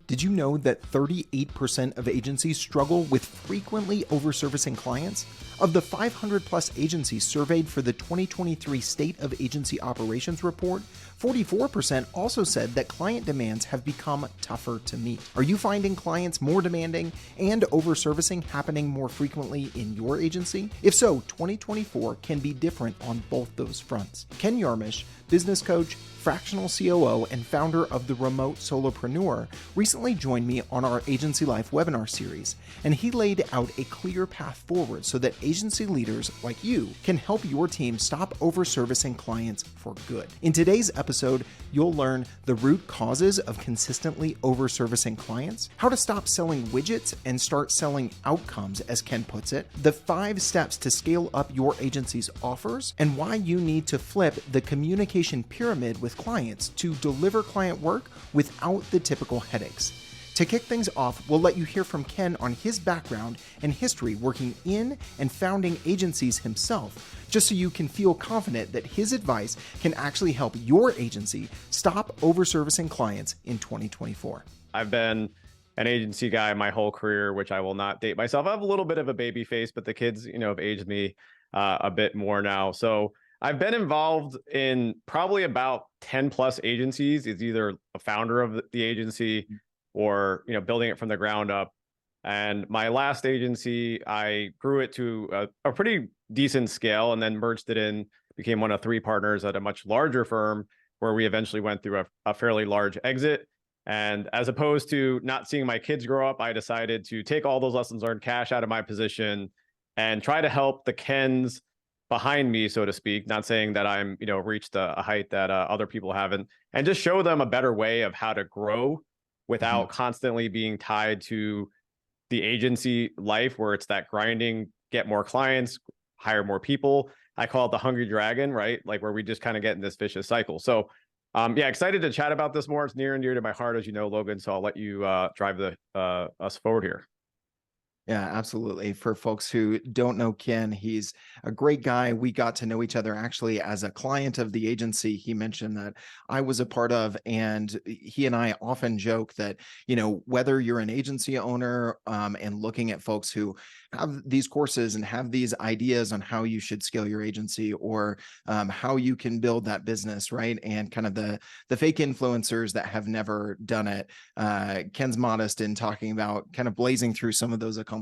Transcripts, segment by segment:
Did you know that 38% of agencies struggle with frequently overservicing clients? Of the 500 plus agencies surveyed for the 2023 State of Agency Operations Report, 44% also said that client demands have become tougher to meet. Are you finding clients more demanding and overservicing happening more frequently in your agency? If so, 2024 can be different on both those fronts. Ken Yarmosh, business coach, Fractional COO, and founder of the Remote Solopreneur, recently joined me on our Agency Life webinar series, and he laid out a clear path forward so that agency leaders like you can help your team stop overservicing clients for good. In today's episode, you'll learn the root causes of consistently overservicing clients, how to stop selling widgets and start selling outcomes, as Ken puts it, the 5 steps to scale up your agency's offers, and why you need to flip the communication pyramid with clients to deliver client work without the typical headaches. To kick things off, we'll let you hear from Ken on his background and history working in and founding agencies himself, just so you can feel confident that his advice can actually help your agency stop overservicing clients in 2024. I've been an agency guy my whole career, which I will not date myself. I have a little bit of a baby face, but the kids, have aged me a bit more now. So I've been involved in probably about 10 plus agencies. It's either a founder of the agency or, building it from the ground up. And my last agency, I grew it to a pretty decent scale and then merged it in, became one of 3 partners at a much larger firm where we eventually went through a fairly large exit. And as opposed to not seeing my kids grow up, I decided to take all those lessons learned, cash out of my position, and try to help the Kens behind me, so to speak, not saying that I'm, reached a height that other people haven't, and just show them a better way of how to grow without constantly being tied to the agency life where it's that grinding, get more clients, hire more people. I call it the hungry dragon, right? Like where we just kind of get in this vicious cycle. So excited to chat about this more. It's near and dear to my heart, as you know, Logan. So I'll let you drive us forward here. Yeah, absolutely. For folks who don't know Ken, he's a great guy. We got to know each other actually as a client of the agency he mentioned that I was a part of. And he and I often joke that, whether you're an agency owner and looking at folks who have these courses and have these ideas on how you should scale your agency or how you can build that business, right? And kind of the fake influencers that have never done it. Ken's modest in talking about kind of blazing through some of those accomplishments.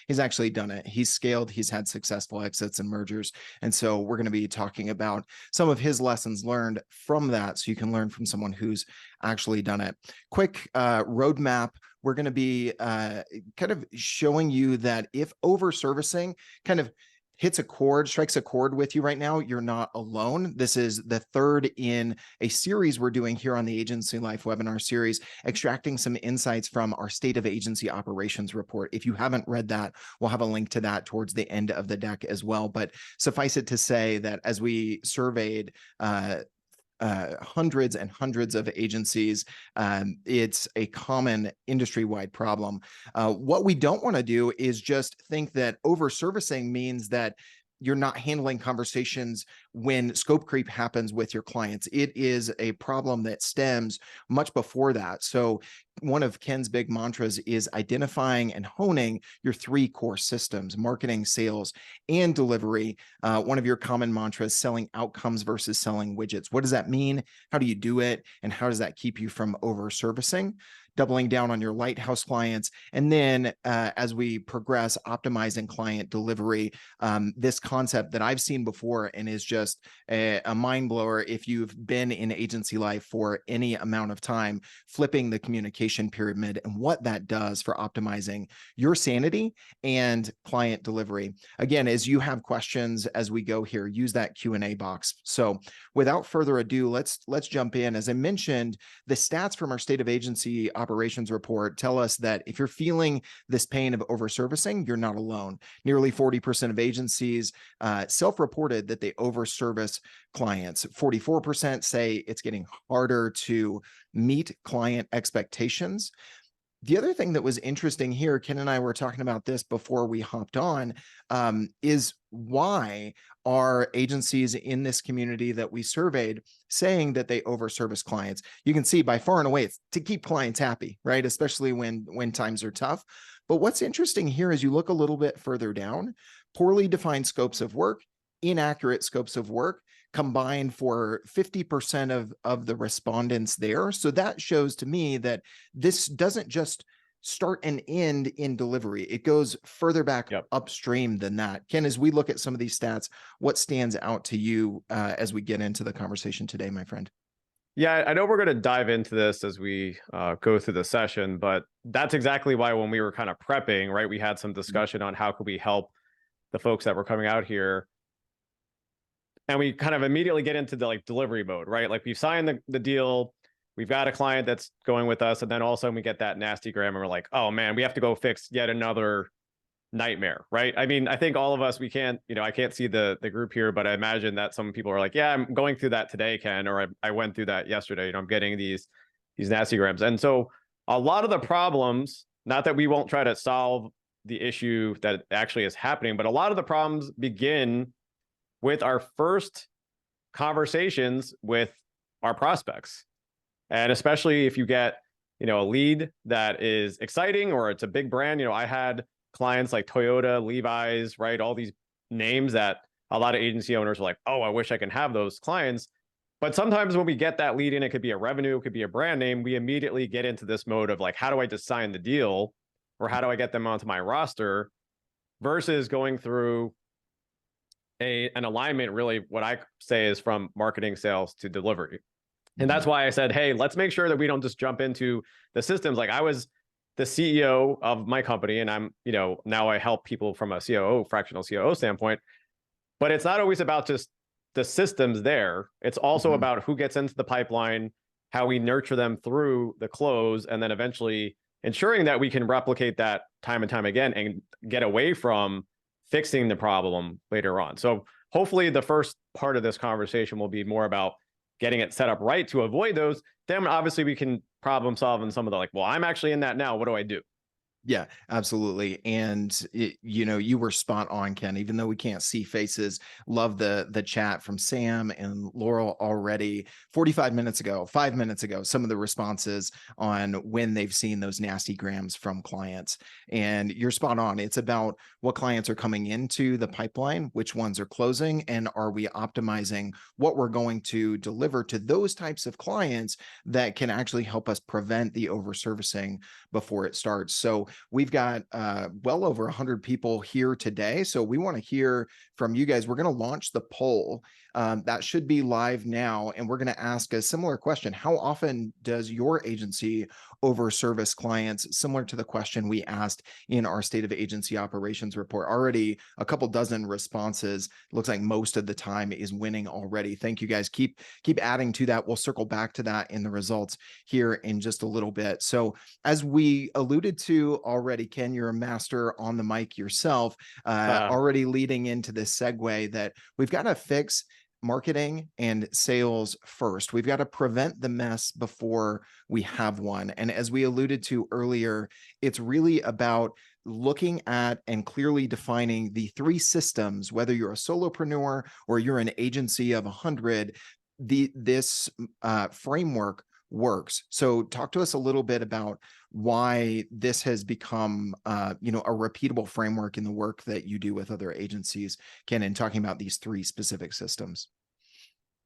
He's actually done it. He's scaled. He's had successful exits and mergers. And so we're going to be talking about some of his lessons learned from that so you can learn from someone who's actually done it. Quick roadmap. We're going to be kind of showing you that if overservicing kind of strikes a chord with you right now, you're not alone. This is the 3rd in a series we're doing here on the Agency Life webinar series, extracting some insights from our State of Agency Operations report. If you haven't read that, we'll have a link to that towards the end of the deck as well. But suffice it to say that as we surveyed hundreds and hundreds of agencies, it's a common industry-wide problem. What we don't want to do is just think that overservicing means that you're not handling conversations when scope creep happens with your clients. It is a problem that stems much before that. So one of Ken's big mantras is identifying and honing your 3 core systems: marketing, sales, and delivery. One of your common mantras, selling outcomes versus selling widgets. What does that mean? How do you do it? And how does that keep you from overservicing? Doubling down on your lighthouse clients. And then as we progress, optimizing client delivery, this concept that I've seen before and is just a mind blower if you've been in agency life for any amount of time, flipping the communication pyramid and what that does for optimizing your sanity and client delivery. Again, as you have questions as we go here, use that Q&A box. So without further ado, let's jump in. As I mentioned, the stats from our State of Agency Operations report tell us that if you're feeling this pain of overservicing, you're not alone. Nearly 40% of agencies self-reported that they overservice clients. 44% say it's getting harder to meet client expectations. The other thing that was interesting here, Ken and I were talking about this before we hopped on, is why are agencies in this community that we surveyed saying that they overservice clients? You can see by far and away it's to keep clients happy, right? Especially when times are tough. But what's interesting here is you look a little bit further down, poorly defined scopes of work, inaccurate scopes of work, combined for 50% of the respondents there. So that shows to me that this doesn't just start and end in delivery. It goes further back Yep. upstream than that. Ken, as we look at some of these stats, what stands out to you as we get into the conversation today, my friend? Yeah, I know we're going to dive into this as we go through the session, but that's exactly why when we were kind of prepping, right, we had some discussion on how could we help the folks that were coming out here. And we kind of immediately get into the like delivery mode, right? Like we've signed the deal, we've got a client that's going with us, and then all of a sudden we get that nasty gram and we're like, oh man, we have to go fix yet another nightmare, right? I mean, I think all of us, we can't, I can't see the group here, but I imagine that some people are like, yeah, I'm going through that today, Ken, or I went through that yesterday. I'm getting these nasty grams. And so a lot of the problems, not that we won't try to solve the issue that actually is happening, but a lot of the problems begin with our first conversations with our prospects. And especially if you get, a lead that is exciting or it's a big brand. I had clients like Toyota, Levi's, right? All these names that a lot of agency owners are like, oh, I wish I can have those clients. But sometimes when we get that lead in, it could be a revenue, it could be a brand name. We immediately get into this mode of like, how do I just sign the deal or how do I get them onto my roster versus going through an alignment, really what I say is from marketing, sales to delivery. And that's why I said, hey, let's make sure that we don't just jump into the systems. Like I was the CEO of my company and I'm, now I help people from a COO, fractional COO standpoint, but it's not always about just the systems there. It's also about who gets into the pipeline, how we nurture them through the close, and then eventually ensuring that we can replicate that time and time again and get away from fixing the problem later on. So hopefully the first part of this conversation will be more about getting it set up right to avoid those. Then obviously we can problem solve in some of the like, well, I'm actually in that now. What do I do? Yeah, absolutely. And you were spot on, Ken, even though we can't see faces. Love the chat from Sam and Laurel already 45 minutes ago, 5 minutes ago, some of the responses on when they've seen those nasty grams from clients. And you're spot on. It's about what clients are coming into the pipeline, which ones are closing, and are we optimizing what we're going to deliver to those types of clients that can actually help us prevent the overservicing before it starts. So we've got well over 100 people here today. So we want to hear from you guys. We're going to launch the poll. That should be live now. And we're going to ask a similar question. How often does your agency overservice clients? Similar to the question we asked in our State of Agency Operations report. Already a couple dozen responses. Looks like most of the time is winning already. Thank you guys. Keep adding to that. We'll circle back to that in the results here in just a little bit. So as we alluded to already, Ken, you're a master on the mic yourself, already leading into this segue that we've got to fix marketing and sales first. We've got to prevent the mess before we have one. And as we alluded to earlier, it's really about looking at and clearly defining the three systems, whether you're a solopreneur or you're an agency of 100, this framework works. So talk to us a little bit about why this has become, a repeatable framework in the work that you do with other agencies, Ken, in talking about these three specific systems.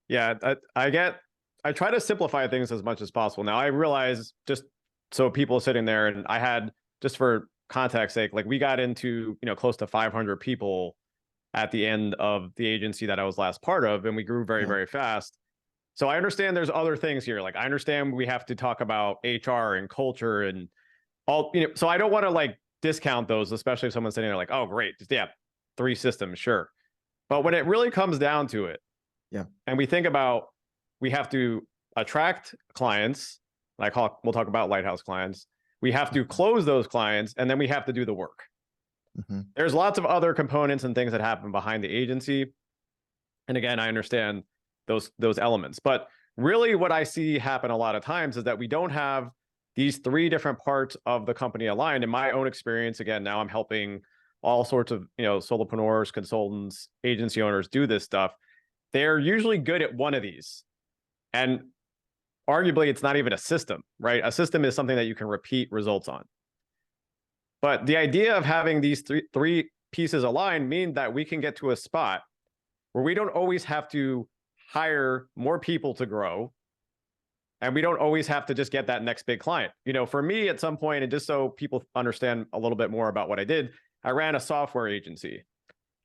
Yeah, I try to simplify things as much as possible. Now I realize, just so people sitting there, and I had, just for context sake, like we got into, close to 500 people at the end of the agency that I was last part of, and we grew very, very fast. So I understand there's other things here. Like I understand we have to talk about HR and culture and all, so I don't want to like discount those, especially if someone's sitting there like, oh, great. Just, yeah, three systems. Sure. But when it really comes down to it, and we think about, we have to attract clients, we'll talk about lighthouse clients. We have to close those clients, and then we have to do the work. There's lots of other components and things that happen behind the agency. And again, I understand those elements, but really what I see happen a lot of times is that we don't have these three different parts of the company aligned. In my own experience, again, now I'm helping all sorts of, solopreneurs, consultants, agency owners do this stuff. They're usually good at one of these. And arguably, it's not even a system, right? A system is something that you can repeat results on. But the idea of having these three pieces aligned mean that we can get to a spot where we don't always have to hire more people to grow. And we don't always have to just get that next big client. For me, at some point, and just so people understand a little bit more about what I did, I ran a software agency.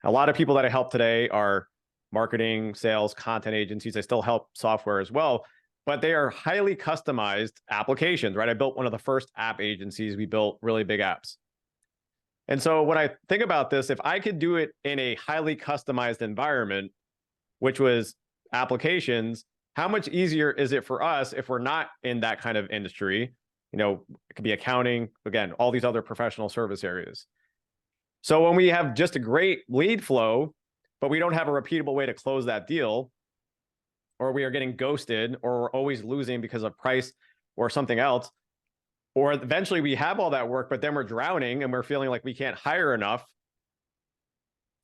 A lot of people that I help today are marketing, sales, content agencies. I still help software as well, but they are highly customized applications, right? I built one of the first app agencies. We built really big apps. And so when I think about this, if I could do it in a highly customized environment, which was applications, how much easier is it for us if we're not in that kind of industry? It could be accounting, again, all these other professional service areas. So when we have just a great lead flow, but we don't have a repeatable way to close that deal, or we are getting ghosted, or we're always losing because of price or something else, or eventually we have all that work, but then we're drowning and we're feeling like we can't hire enough,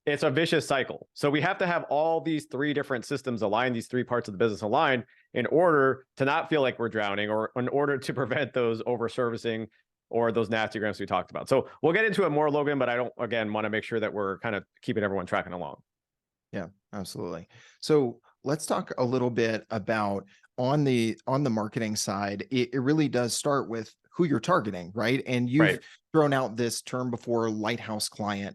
it's a vicious cycle. So we have to have all these three different systems aligned, these three parts of the business aligned, in order to not feel like we're drowning, or in order to prevent those over-servicing or those nasty grams we talked about. So we'll get into it more, Logan, but I don't, again, want to make sure that we're kind of keeping everyone tracking along. Yeah, absolutely. So let's talk a little bit about on the marketing side. It really does start with who you're targeting, right? And you've thrown out this term before, lighthouse client.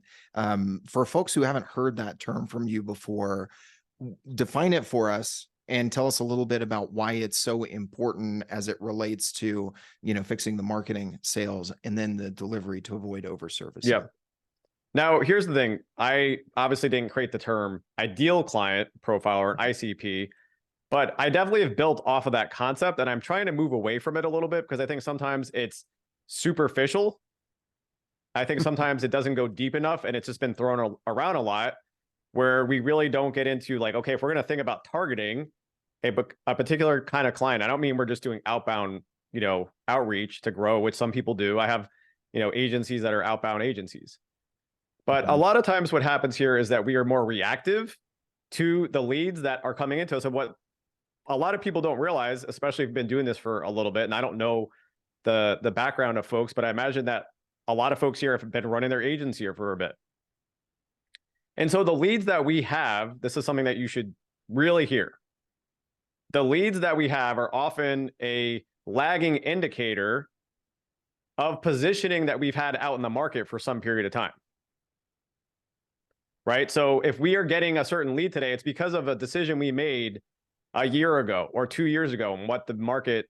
For folks who haven't heard that term from you before, define it for us and tell us a little bit about why it's so important as it relates to, fixing the marketing, sales, and then the delivery to avoid overservice. Yeah. Now, here's the thing. I obviously didn't create the term ideal client profile or an ICP, but I definitely have built off of that concept, and I'm trying to move away from it a little bit because I think sometimes it's superficial. I think sometimes it doesn't go deep enough, and it's just been thrown around a lot, where we really don't get into like, okay, if we're going to think about targeting a particular kind of client, I don't mean we're just doing outbound, outreach to grow, which some people do. I have, agencies that are outbound agencies. But a lot of times what happens here is that we are more reactive to the leads that are coming into us. And what a lot of people don't realize, especially if you've been doing this for a little bit, and I don't know the background of folks, but I imagine that a lot of folks here have been running their agency here for a bit. And so the leads that we have, this is something that you should really hear. The leads that we have are often a lagging indicator of positioning that we've had out in the market for some period of time. Right? So if we are getting a certain lead today, it's because of a decision we made a year ago or 2 years ago, and what the market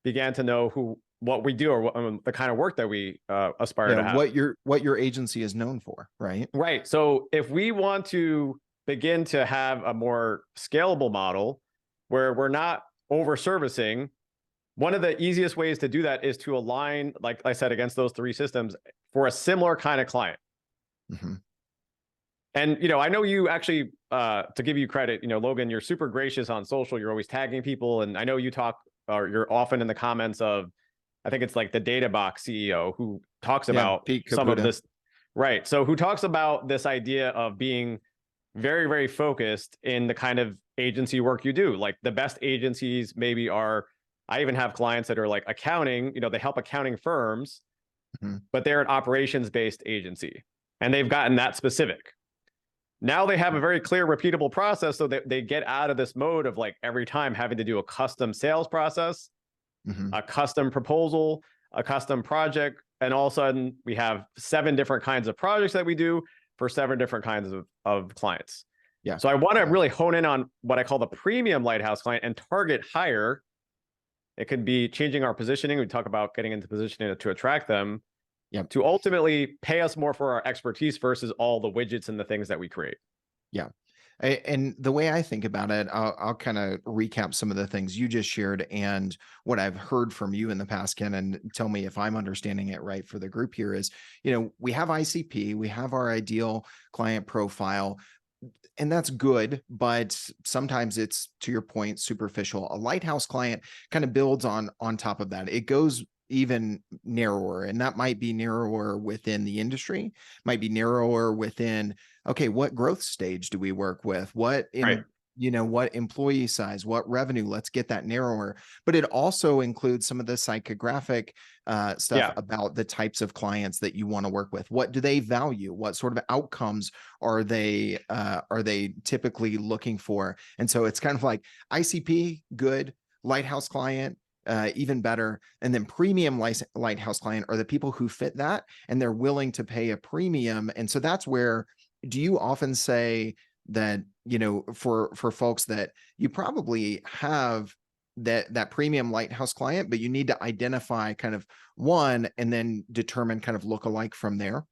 began to know what we do, or the kind of work that we aspire to have. What your agency is known for, right? Right. So if we want to begin to have a more scalable model where we're not over servicing, one of the easiest ways to do that is to align, like I said, against those three systems for a similar kind of client. Mm-hmm. And, I know you actually, to give you credit, Logan, you're super gracious on social. You're always tagging people. And I know you talk, or you're often in the comments of, I think it's like the Data Box CEO who talks about some of this. Right. So who talks about this idea of being very, very focused in the kind of agency work you do. Like the best agencies maybe are, I even have clients that are like accounting, they help accounting firms, but they're an operations-based agency and they've gotten that specific. Now they have a very clear, repeatable process, so that they get out of this mode of like every time having to do a custom sales process, a custom proposal, a custom project, and all of a sudden we have 7 different kinds of projects that we do for 7 different kinds of clients. Yeah. So I want to really hone in on what I call the premium lighthouse client and target higher. It could be changing our positioning. We talk about getting into positioning to attract them. Yeah, to ultimately pay us more for our expertise versus all the widgets and the things that we create. Yeah. And the way I think about it, I'll kind of recap some of the things you just shared and what I've heard from you in the past, Ken, and tell me if I'm understanding it right for the group here is, we have ICP, we have our ideal client profile, and that's good, but sometimes it's, to your point, superficial. A lighthouse client kind of builds on top of that. It goes even narrower, and that might be narrower within the industry, might be narrower within, okay, what growth stage do we work with? What Right. in, what employee size, what revenue? Let's get that narrower. But it also includes some of the psychographic stuff Yeah. about the types of clients that you want to work with. What do they value? What sort of outcomes are they typically looking for? And so it's kind of like ICP, good; lighthouse client, even better. And then premium lighthouse client are the people who fit that, and they're willing to pay a premium. And so that's where, do you often say that, for folks that you probably have that premium lighthouse client, but you need to identify kind of one and then determine kind of look-alike from there?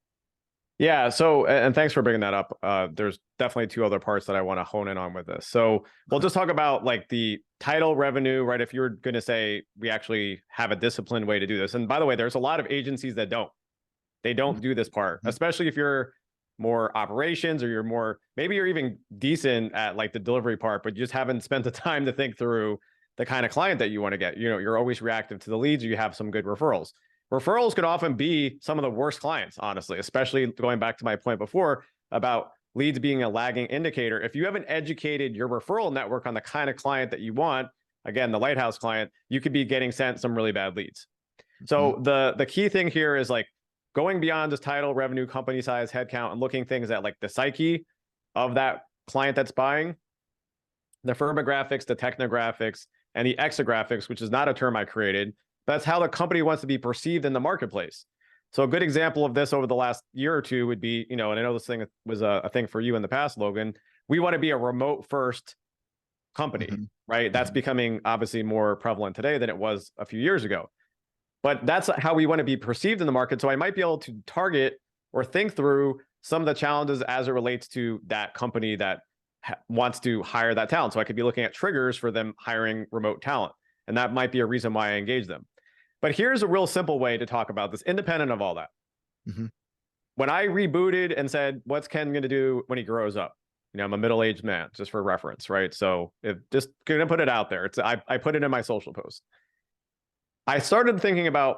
Yeah. So, and thanks for bringing that up. There's definitely two other parts that I want to hone in on with this. So we'll Okay. just talk about like the title revenue, right? If you're going to say we actually have a disciplined way to do this. And by the way, there's a lot of agencies that don't. They don't do this part, Mhm. especially if you're more operations or you're more, maybe you're even decent at like the delivery part, but you just haven't spent the time to think through the kind of client that you want to get. You're always reactive to the leads, or you have some good referrals. Referrals could often be some of the worst clients, honestly, especially going back to my point before about leads being a lagging indicator. If you haven't educated your referral network on the kind of client that you want, again, the lighthouse client, you could be getting sent some really bad leads. Mhm. So the key thing here is like going beyond just title, revenue, company size, headcount, and looking things at like the psyche of that client that's buying, the firmographics, the technographics, and the exographics, which is not a term I created. That's how the company wants to be perceived in the marketplace. So a good example of this over the last year or two would be, and I know this thing was a thing for you in the past, Logan. We want to be a remote first company, Mhm. right? That's Mhm. becoming obviously more prevalent today than it was a few years ago. But that's how we want to be perceived in the market. So I might be able to target or think through some of the challenges as it relates to that company that wants to hire that talent. So I could be looking at triggers for them hiring remote talent. And that might be a reason why I engage them. But here's a real simple way to talk about this, independent of all that. Mhm. When I rebooted and said, what's Ken going to do when he grows up? I'm a middle-aged man, just for reference, right? So if just going to put it out there, I put it in my social post. I started thinking about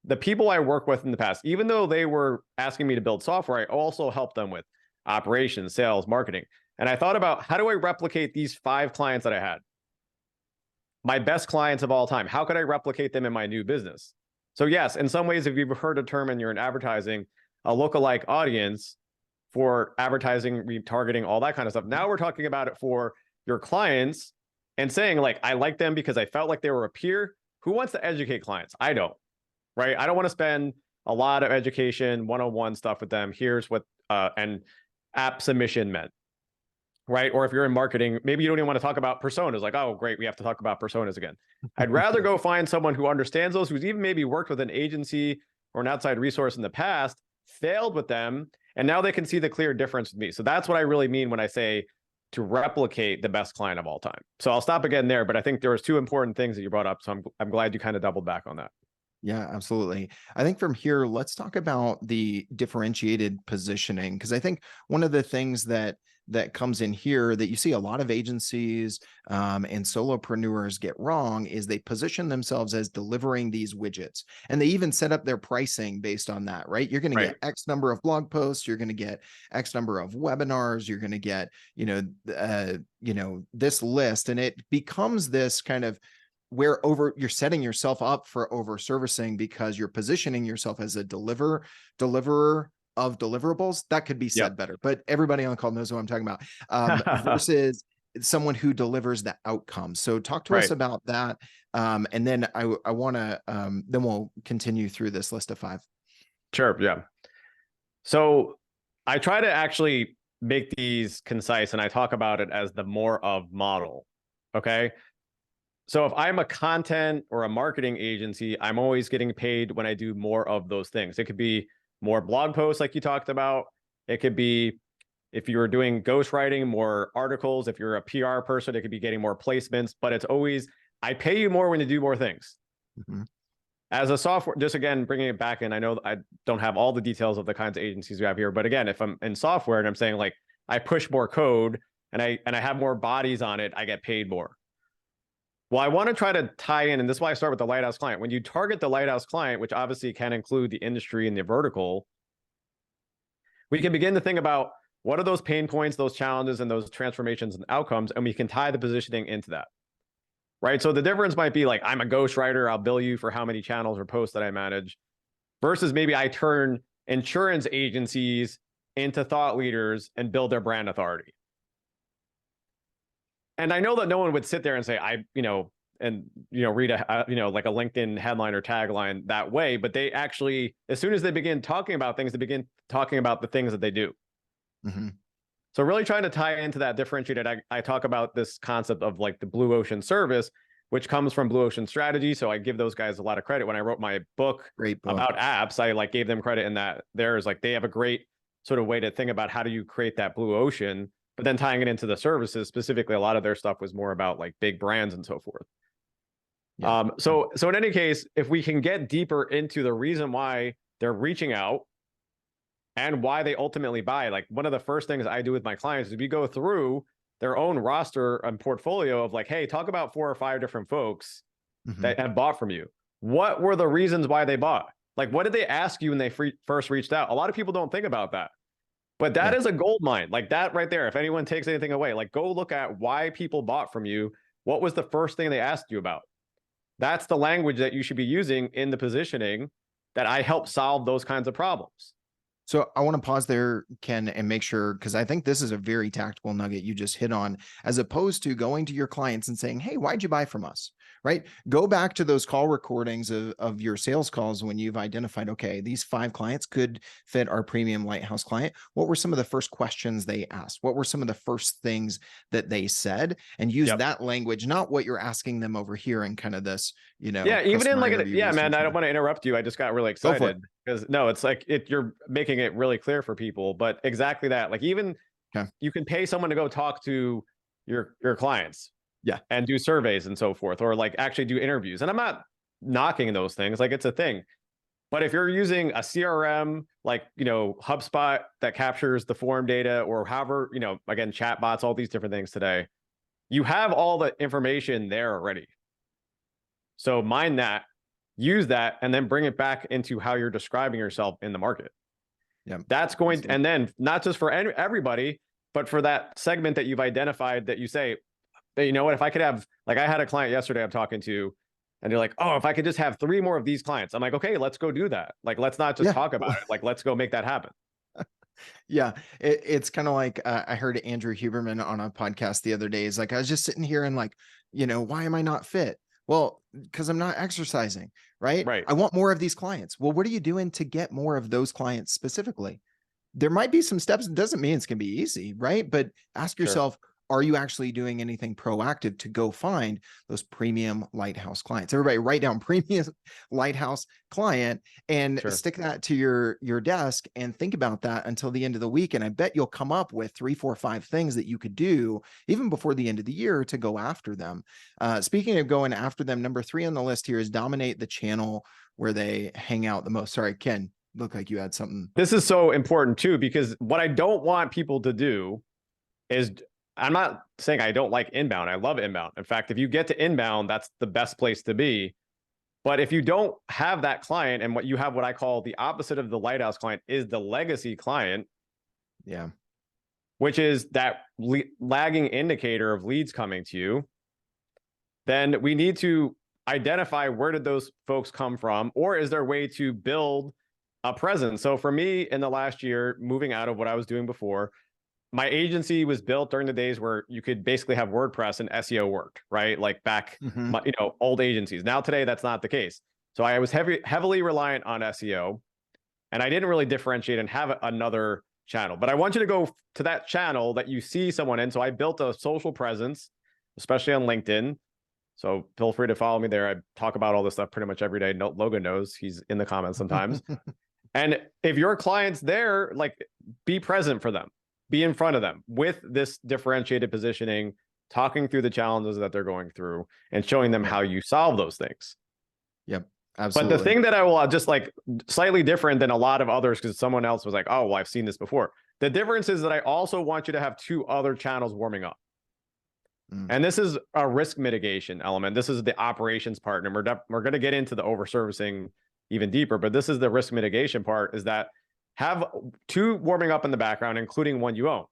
the people I work with in the past, even though they were asking me to build software, I also helped them with operations, sales, marketing. And I thought about, how do I replicate these 5 clients that I had? My best clients of all time. How could I replicate them in my new business? So yes, in some ways, if you've heard a term and you're in advertising, a lookalike audience for advertising, retargeting, all that kind of stuff. Now we're talking about it for your clients and saying like, I like them because I felt like they were a peer. Who wants to educate clients? I don't, right? I don't want to spend a lot of education, one-on-one stuff with them. Here's what an app submission meant, right? Or if you're in marketing, maybe you don't even want to talk about personas. Like, oh, great, we have to talk about personas again. I'd rather go find someone who understands those, who's even maybe worked with an agency or an outside resource in the past, failed with them, and now they can see the clear difference with me. So that's what I really mean when I say to replicate the best client of all time. So I'll stop again there, but I think there was 2 important things that you brought up. So I'm glad you kind of doubled back on that. Yeah, absolutely. I think from here, let's talk about the differentiated positioning, because I think one of the things that comes in here that you see a lot of agencies and solopreneurs get wrong is they position themselves as delivering these widgets, and they even set up their pricing based on that. Right? You're going to Right. get X number of blog posts, you're going to get X number of webinars, you're going to get this list, and it becomes this kind of where you're setting yourself up for over servicing because you're positioning yourself as a deliverer of deliverables. That could be Yep. said better, but everybody on the call knows what I'm talking about. Versus someone who delivers the outcome. So talk to us Right. about that. And then I want to, then we'll continue through this list of 5. Sure. Yeah. So I try to actually make these concise, and I talk about it as the more of model. Okay. So if I'm a content or a marketing agency, I'm always getting paid when I do more of those things. It could be more blog posts like you talked about. It could be, if you're doing ghostwriting, more articles. If you're a PR person, it could be getting more placements, but it's always, I pay you more when you do more things. Mhm. As a software, just again, bringing it back in, I know I don't have all the details of the kinds of agencies we have here, but again, if I'm in software and I'm saying like, I push more code and I have more bodies on it, I get paid more. Well, I want to try to tie in, and this is why I start with the lighthouse client. When you target the lighthouse client, which obviously can include the industry and the vertical, we can begin to think about what are those pain points, those challenges, and those transformations and outcomes, and we can tie the positioning into that. Right. So the difference might be like, I'm a ghostwriter, I'll bill you for how many channels or posts that I manage, versus maybe I turn insurance agencies into thought leaders and build their brand authority. And I know that no one would sit there and say, read like a LinkedIn headline or tagline that way, but they actually, as soon as they begin talking about things, they begin talking about the things that they do. Mm-hmm. So really trying to tie into that differentiated, I talk about this concept of like the blue ocean service, which comes from Blue Ocean Strategy. So I give those guys a lot of credit. When I wrote my book about apps, I like gave them credit in that there's like, they have a great sort of way to think about how do you create that blue ocean, but then tying it into the services, specifically, a lot of their stuff was more about like big brands and so forth. Yeah. So in any case, if we can get deeper into the reason why they're reaching out and why they ultimately buy, like one of the first things I do with my clients is we go through their own roster and portfolio of like, hey, talk about 4 or 5 different folks that have bought from you. What were the reasons why they bought? Like, what did they ask you when they first reached out? A lot of people don't think about that, but that is a gold mine. Like that right there. If anyone takes anything away, like go look at why people bought from you. What was the first thing they asked you about? That's the language that you should be using in the positioning that I help solve those kinds of problems. So I want to pause there, Ken, and make sure, because I think this is a very tactical nugget you just hit on, as opposed to going to your clients and saying, hey, why'd you buy from us? Right? Go back to those call recordings of your sales calls when you've identified, okay, these 5 clients could fit our premium lighthouse client. What were some of the first questions they asked? What were some of the first things that they said? And use that language, not what you're asking them over here in kind of this, Yeah, even in like, man, I don't want to interrupt you. I just got really excited because no, it's like you're making it really clear for people, but exactly that. Like even you can pay someone to go talk to your clients. Yeah. And do surveys and so forth, or like actually do interviews. And I'm not knocking those things, like it's a thing. But if you're using a CRM, like, HubSpot that captures the form data, or however, again, chatbots, all these different things today, you have all the information there already. So mine that, use that, and then bring it back into how you're describing yourself in the market. Yeah. That's going to, and then not just for everybody, but for that segment that you've identified that you say, you know what, if I could have, like I had a client yesterday I'm talking to, and they're like, oh, if I could just have 3 more of these clients. I'm like, okay, let's go do that. Like, let's not just talk about it. Like, let's go make that happen. Yeah. It's kind of like, I heard Andrew Huberman on a podcast the other day. He's like, I was just sitting here and like, why am I not fit? Well, because I'm not exercising, right? I want more of these clients. Well, what are you doing to get more of those clients specifically? There might be some steps. It doesn't mean it's going to be easy, right? But ask yourself, are you actually doing anything proactive to go find those premium lighthouse clients? Everybody write down premium lighthouse client and stick that to your desk and think about that until the end of the week. And I bet you'll come up with 3, 4, 5 things that you could do even before the end of the year to go after them. Speaking of going after them, number 3 on the list here is dominate the channel where they hang out the most. Sorry, Ken, looked like you had something. This is so important too, because what I don't want people to do is, I'm not saying I don't like inbound. I love inbound. In fact, if you get to inbound, that's the best place to be. But if you don't have that client, and what you have, what I call the opposite of the lighthouse client, is the legacy client. Yeah. Which is that lagging indicator of leads coming to you. Then we need to identify, where did those folks come from? Or is there a way to build a presence? So for me, in the last year, moving out of what I was doing before, my agency was built during the days where you could basically have WordPress and SEO worked, right? Like back, old agencies. Now today, that's not the case. So I was heavily reliant on SEO, and I didn't really differentiate and have another channel. But I want you to go to that channel that you see someone in. So I built a social presence, especially on LinkedIn. So feel free to follow me there. I talk about all this stuff pretty much every day. Logan knows, he's in the comments sometimes. And if your client's there, like, be present for them. Be in front of them with this differentiated positioning, talking through the challenges that they're going through and showing them how you solve those things. Yep, absolutely. But the thing that I will just like slightly different than a lot of others, because someone else was like, oh, well, I've seen this before. The difference is that I also want you to have two other channels warming up. And this is a risk mitigation element. This is the operations part. And we're going to get into the overservicing even deeper, but this is the risk mitigation part, is that have two warming up in the background, including one you own.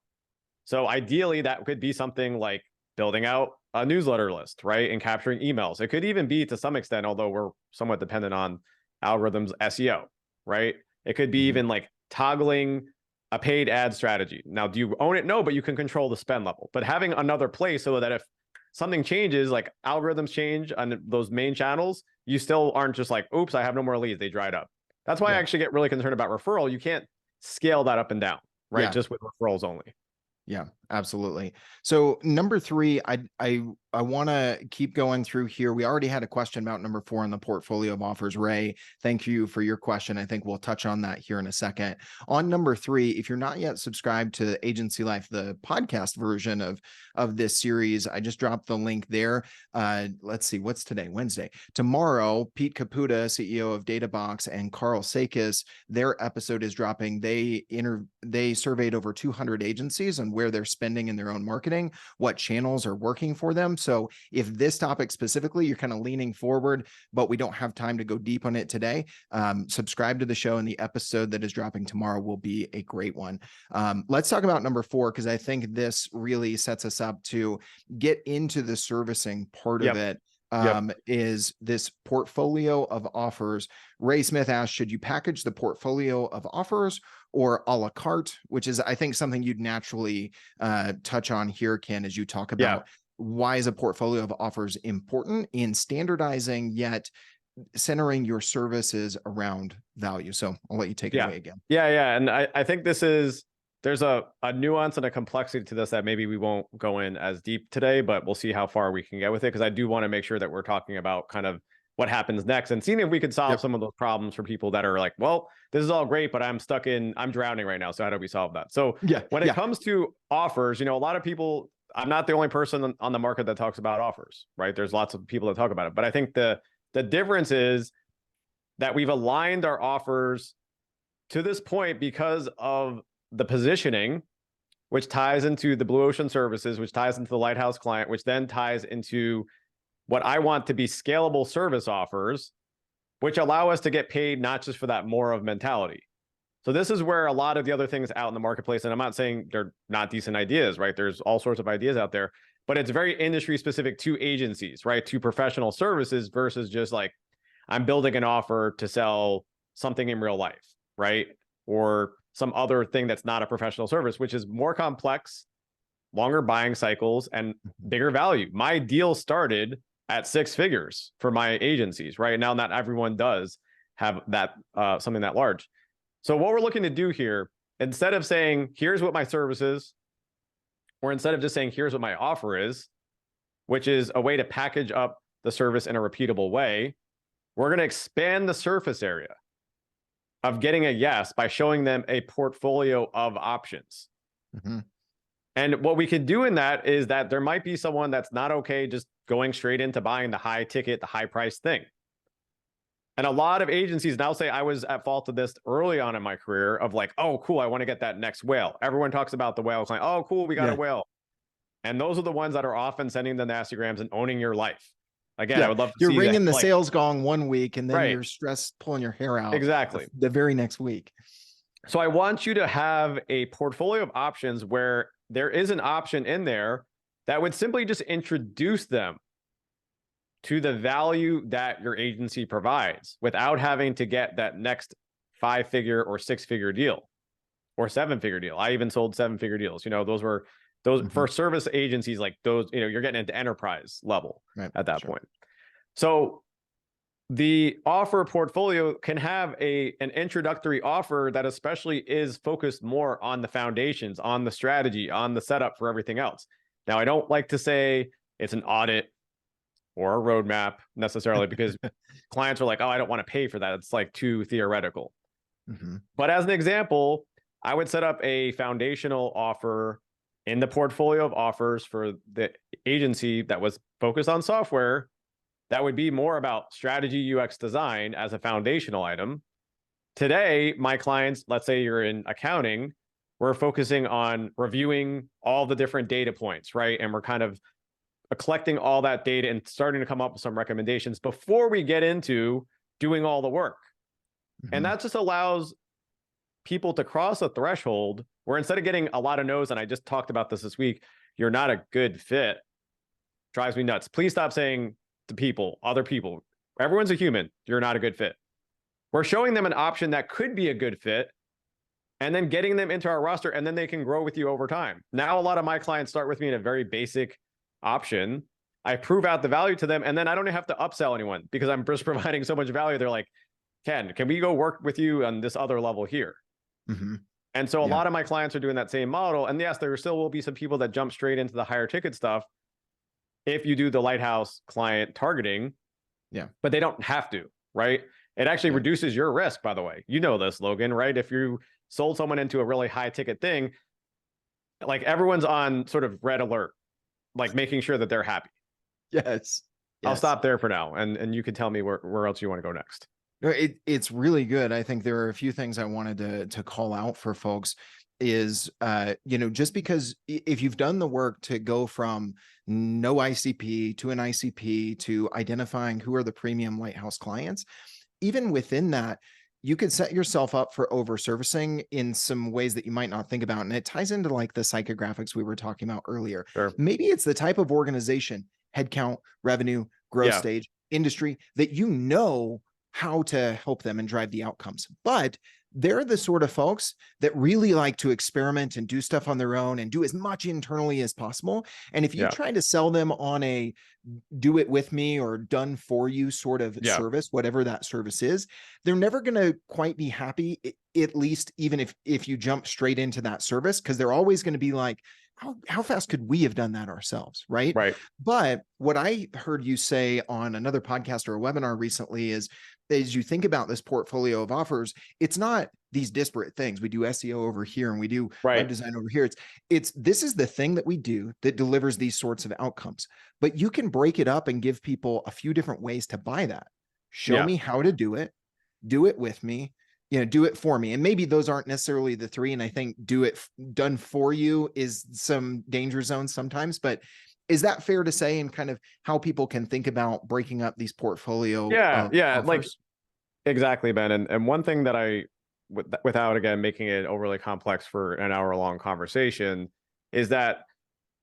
So ideally that could be something like building out a newsletter list, right? And capturing emails. It could even be, to some extent, although we're somewhat dependent on algorithms, SEO, right? It could be even like toggling a paid ad strategy. Now, do you own it? No, but you can control the spend level. But having another place so that if something changes, like algorithms change on those main channels, you still aren't just like, oops, I have no more leads, they dried up. That's why I actually get really concerned about referral. You can't scale that up and down, right? Just with referrals only. Yeah, absolutely. So number 3, I want to keep going through here. We already had a question about number 4 on the portfolio of offers. Ray, thank you for your question. I think we'll touch on that here in a second. On number 3, if you're not yet subscribed to Agency Life, the podcast version of this series, I just dropped the link there. Let's see, what's today? Wednesday. Tomorrow, Pete Caputa, CEO of DataBox, and Carl Sakis, their episode is dropping. They surveyed over 200 agencies on where they're spending in their own marketing, what channels are working for them. So if this topic specifically, you're kind of leaning forward, but we don't have time to go deep on it today, subscribe to the show, and the episode that is dropping tomorrow will be a great one. Let's talk about number 4, because I think this really sets us up to get into the servicing part of it. Is this portfolio of offers. Ray Smith asked, should you package the portfolio of offers or a la carte, which is, I think, something you'd naturally touch on here, Ken, as you talk about why is a portfolio of offers important in standardizing yet centering your services around value. So I'll let you take it away again. And I think there's a nuance and a complexity to this that maybe we won't go in as deep today, but we'll see how far we can get with it, because I do want to make sure that we're talking about kind of what happens next and seeing if we could solve some of those problems for people that are like, well, this is all great, but I'm drowning right now. So how do we solve that? So when it comes to offers, a lot of people, I'm not the only person on the market that talks about offers, right? There's lots of people that talk about it, but I think the difference is that we've aligned our offers to this point because of the positioning, which ties into the blue ocean services, which ties into the lighthouse client, which then ties into what I want to be scalable service offers, which allow us to get paid not just for that more of mentality. So this is where a lot of the other things out in the marketplace, and I'm not saying they're not decent ideas, right? There's all sorts of ideas out there, but it's very industry specific to agencies, right? To professional services versus just like, I'm building an offer to sell something in real life, right? Or some other thing that's not a professional service, which is more complex, longer buying cycles, and bigger value. My deal started at 6 figures for my agencies, right? Now, not everyone does have that something that large. So what we're looking to do here, instead of saying, here's what my service is, or instead of just saying, here's what my offer is, which is a way to package up the service in a repeatable way, we're going to expand the surface area of getting a yes by showing them a portfolio of options. And what we can do in that is that there might be someone that's not okay just going straight into buying the high ticket, the high price thing. And a lot of agencies, and I'll say I was at fault of this early on in my career, of like, oh, cool, I want to get that next whale. Everyone talks about the whale client. Oh, cool, we got a whale. And those are the ones that are often sending the nastygrams and owning your life. Again, I would love to see you're ringing the sales gong one week, and then you're stressed pulling your hair out the very next week. So I want you to have a portfolio of options where there is an option in there that would simply just introduce them to the value that your agency provides without having to get that next 5-figure or 6-figure deal or 7-figure deal. I even sold 7-figure deals. Those were for service agencies, like those, you're getting into enterprise level at that point. So the offer portfolio can have an introductory offer that especially is focused more on the foundations, on the strategy, on the setup for everything else. Now, I don't like to say it's an audit or a roadmap necessarily, because clients are like, oh, I don't want to pay for that. It's like too theoretical. But as an example, I would set up a foundational offer in the portfolio of offers for the agency that was focused on software. That would be more about strategy, UX design as a foundational item. Today, my clients, let's say you're in accounting, we're focusing on reviewing all the different data points, right? And we're kind of collecting all that data and starting to come up with some recommendations before we get into doing all the work. And that just allows people to cross a threshold where instead of getting a lot of no's, and I just talked about this week, you're not a good fit, drives me nuts. Please stop saying to people, other people, everyone's a human, you're not a good fit. We're showing them an option that could be a good fit and then getting them into our roster, and then they can grow with you over time. Now, a lot of my clients start with me in a very basic option. I prove out the value to them, and then I don't have to upsell anyone because I'm just providing so much value. They're like, Ken, can we go work with you on this other level here? And so a lot of my clients are doing that same model. And yes, there still will be some people that jump straight into the higher ticket stuff if you do the lighthouse client targeting. But they don't have to, right? It actually reduces your risk, by the way. You know this, Logan, right? If you sold someone into a really high ticket thing, like everyone's on sort of red alert, like making sure that they're happy. Yes. I'll stop there for now. And you can tell me where else you want to go next. No, it's really good. I think there are a few things I wanted to call out for folks is, just because if you've done the work to go from no ICP to an ICP to identifying who are the premium lighthouse clients, even within that, you could set yourself up for over servicing in some ways that you might not think about. And it ties into like the psychographics we were talking about earlier. Maybe it's the type of organization, headcount, revenue, growth stage, industry that how to help them and drive the outcomes. But they're the sort of folks that really like to experiment and do stuff on their own and do as much internally as possible. And if you try to sell them on a do it with me or done for you sort of service, whatever that service is, they're never going to quite be happy, at least even if you jump straight into that service, because they're always going to be like, how fast could we have done that ourselves? Right. But what I heard you say on another podcast or a webinar recently is, as you think about this portfolio of offers, it's not these disparate things. We do SEO over here and we do web design over here. This is the thing that we do that delivers these sorts of outcomes, but you can break it up and give people a few different ways to buy that. Show me how to do it with me, do it for me. And maybe those aren't necessarily the three. And I think done for you is some danger zones sometimes, but is that fair to say, and kind of how people can think about breaking up these portfolio? Like exactly, Ben. And one thing that without again making it overly complex for an hour-long conversation, is that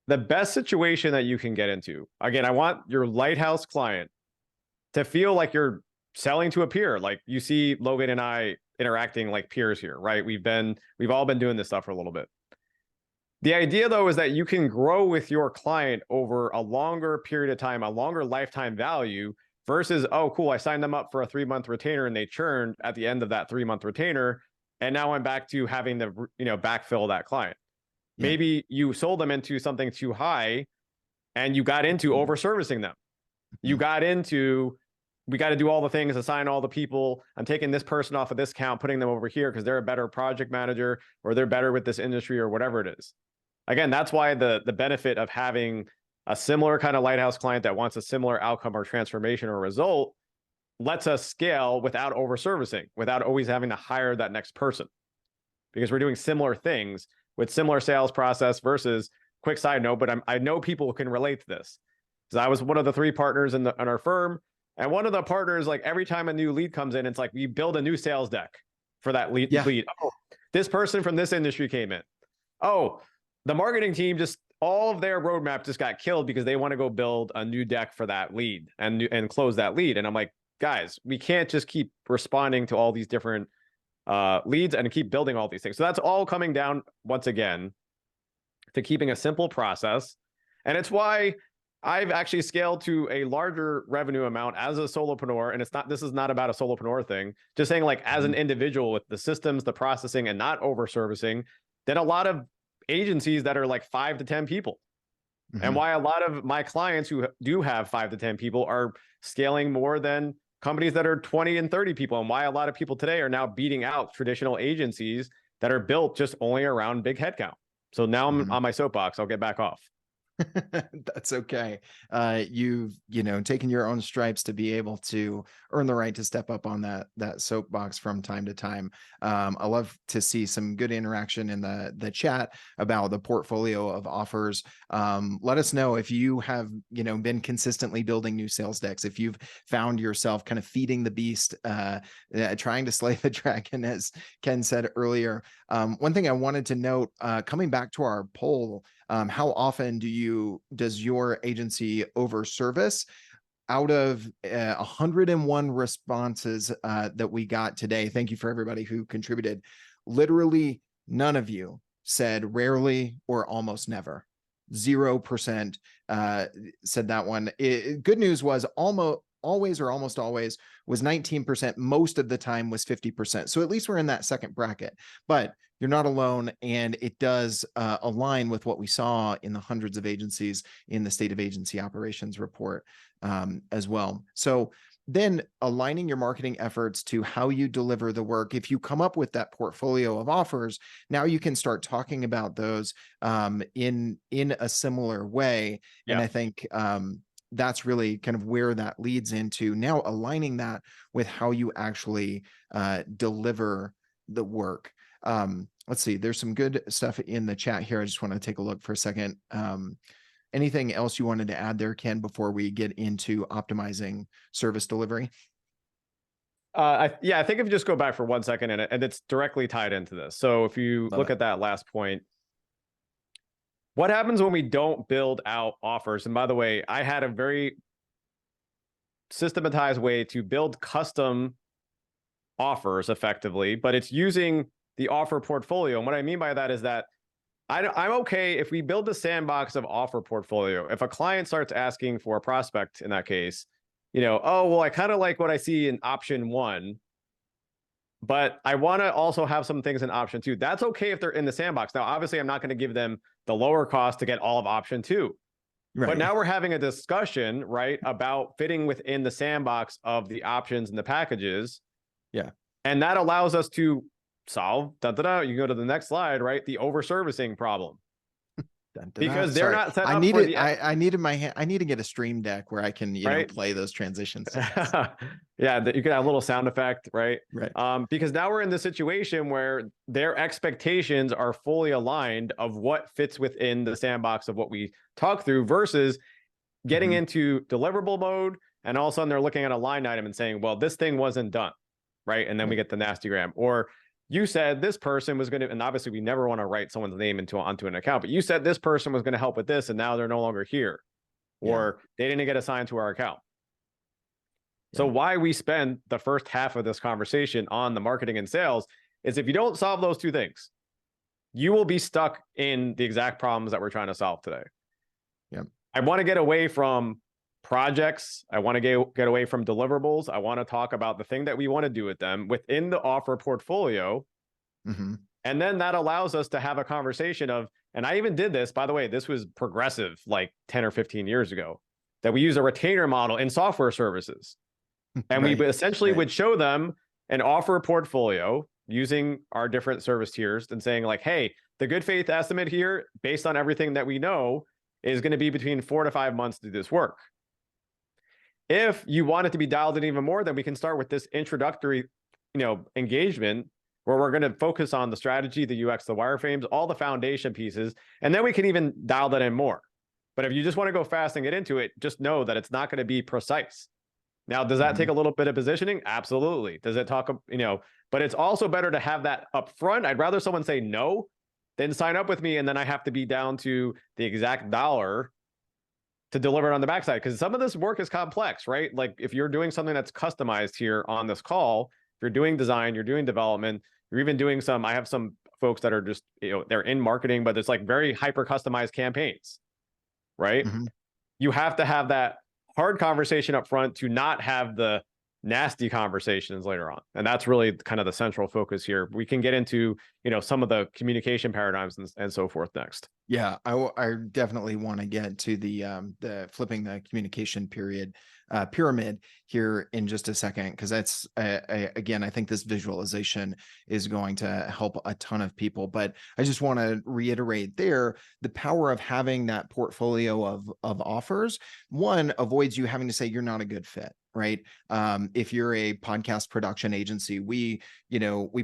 the best situation that you can get into, again, I want your lighthouse client to feel like you're selling to a peer. Like you see Logan and I interacting like peers here, right? We've all been doing this stuff for a little bit. The idea, though, is that you can grow with your client over a longer period of time, a longer lifetime value, versus, oh, cool, I signed them up for a 3-month retainer and they churned at the end of that 3-month retainer, and now I'm back to having to, backfill that client. Maybe you sold them into something too high and you got into over servicing them. You got into, we got to do all the things, assign all the people. I'm taking this person off of this account, putting them over here because they're a better project manager or they're better with this industry or whatever it is. Again, that's why the benefit of having a similar kind of lighthouse client that wants a similar outcome or transformation or result lets us scale without over servicing, without always having to hire that next person, because we're doing similar things with similar sales process. Versus, quick side note, but I know people can relate to this, because I was one of the 3 partners in our firm, and one of the partners, like every time a new lead comes in, it's like we build a new sales deck for that lead. Oh, this person from this industry came in. Oh, the marketing team all of their roadmap just got killed because they want to go build a new deck for that lead and close that lead. And I'm like, guys, we can't just keep responding to all these different leads and keep building all these things. So that's all coming down, once again, to keeping a simple process. And it's why I've actually scaled to a larger revenue amount as a solopreneur. And this is not about a solopreneur thing, just saying like as an individual with the systems, the processing, and not over servicing, than a lot of agencies that are like 5 to 10 people. And why a lot of my clients who do have 5 to 10 people are scaling more than companies that are 20 and 30 people. And why a lot of people today are now beating out traditional agencies that are built just only around big headcount. So now I'm on my soapbox. I'll get back off. That's okay. You've, taken your own stripes to be able to earn the right to step up on that soapbox from time to time. I love to see some good interaction in the chat about the portfolio of offers. Let us know if you have, been consistently building new sales decks, if you've found yourself kind of feeding the beast, trying to slay the dragon, as Ken said earlier. One thing I wanted to note, coming back to our poll, how often does your agency over service? Out of 101 responses that we got today, thank you for everybody who contributed. Literally none of you said rarely or almost never. 0% said that one. Good news was always or almost always was 19%. Most of the time was 50%. So at least we're in that second bracket, but you're not alone. And it does align with what we saw in the hundreds of agencies in the State of Agency Operations report as well. So then aligning your marketing efforts to how you deliver the work. If you come up with that portfolio of offers, now you can start talking about those in a similar way. Yeah. And I think that's really kind of where that leads into now aligning that with how you actually deliver the work. Let's see, there's some good stuff in the chat here. I just want to take a look for a second. Anything else you wanted to add there, Ken, before we get into optimizing service delivery? I think if you just go back for 1 second, and it's directly tied into this. So if you look at that last point, what happens when we don't build out offers? And by the way, I had a very systematized way to build custom offers effectively, but it's using the offer portfolio. And what I mean by that is that I'm okay if we build the sandbox of offer portfolio. If a client starts asking for a prospect in that case, oh, well, I kind of like what I see in option 1, but I want to also have some things in option 2. That's okay if they're in the sandbox. Now, obviously, I'm not going to give them the lower cost to get all of option 2. Right. But now we're having a discussion, right, about fitting within the sandbox of the options and the packages. Yeah. And that allows us to solve, you go to the next slide, right? The over-servicing problem. Because they're not set up for the... I need to get a stream deck where I can, play those transitions. Yeah, you can have a little sound effect, right? Right. Because now we're in the situation where their expectations are fully aligned of what fits within the sandbox of what we talk through versus getting into deliverable mode. And all of a sudden they're looking at a line item and saying, well, this thing wasn't done, right? And then we get the nastygram. Or you said this person was going to, and obviously we never want to write someone's name onto an account, but you said this person was going to help with this and now they're no longer here, or they didn't get assigned to our account. So why we spend the first half of this conversation on the marketing and sales is if you don't solve those two things, you will be stuck in the exact problems that we're trying to solve today. Yeah. I want to get away from projects. I want to get away from deliverables. I want to talk about the thing that we want to do with them within the offer portfolio. And then that allows us to have a conversation of, and I even did this, by the way, this was progressive like 10 or 15 years ago, that we use a retainer model in software services. And we essentially would show them an offer portfolio using our different service tiers and saying like, hey, the good faith estimate here, based on everything that we know, is going to be between 4 to 5 months to do this work. If you want it to be dialed in even more, then we can start with this introductory, engagement where we're going to focus on the strategy, the UX, the wireframes, all the foundation pieces, and then we can even dial that in more. But if you just want to go fast and get into it, just know that it's not going to be precise. Now, does that take a little bit of positioning? Absolutely. Does it talk, but it's also better to have that up front. I'd rather someone say no than sign up with me and then I have to be down to the exact dollar to deliver it on the backside, because some of this work is complex, right? Like if you're doing something that's customized here on this call, if you're doing design, you're doing development, you're even doing I have some folks that are just, they're in marketing, but it's like very hyper customized campaigns, right? You have to have that hard conversation up front to not have the nasty conversations later on. And that's really kind of the central focus here. We can get into, some of the communication paradigms and so forth next. Yeah, I definitely want to get to the flipping the communication pyramid here in just a second, because that's again, I think this visualization is going to help a ton of people. But I just want to reiterate there the power of having that portfolio of offers. One, avoids you having to say you're not a good fit. Right. If you're a podcast production agency, we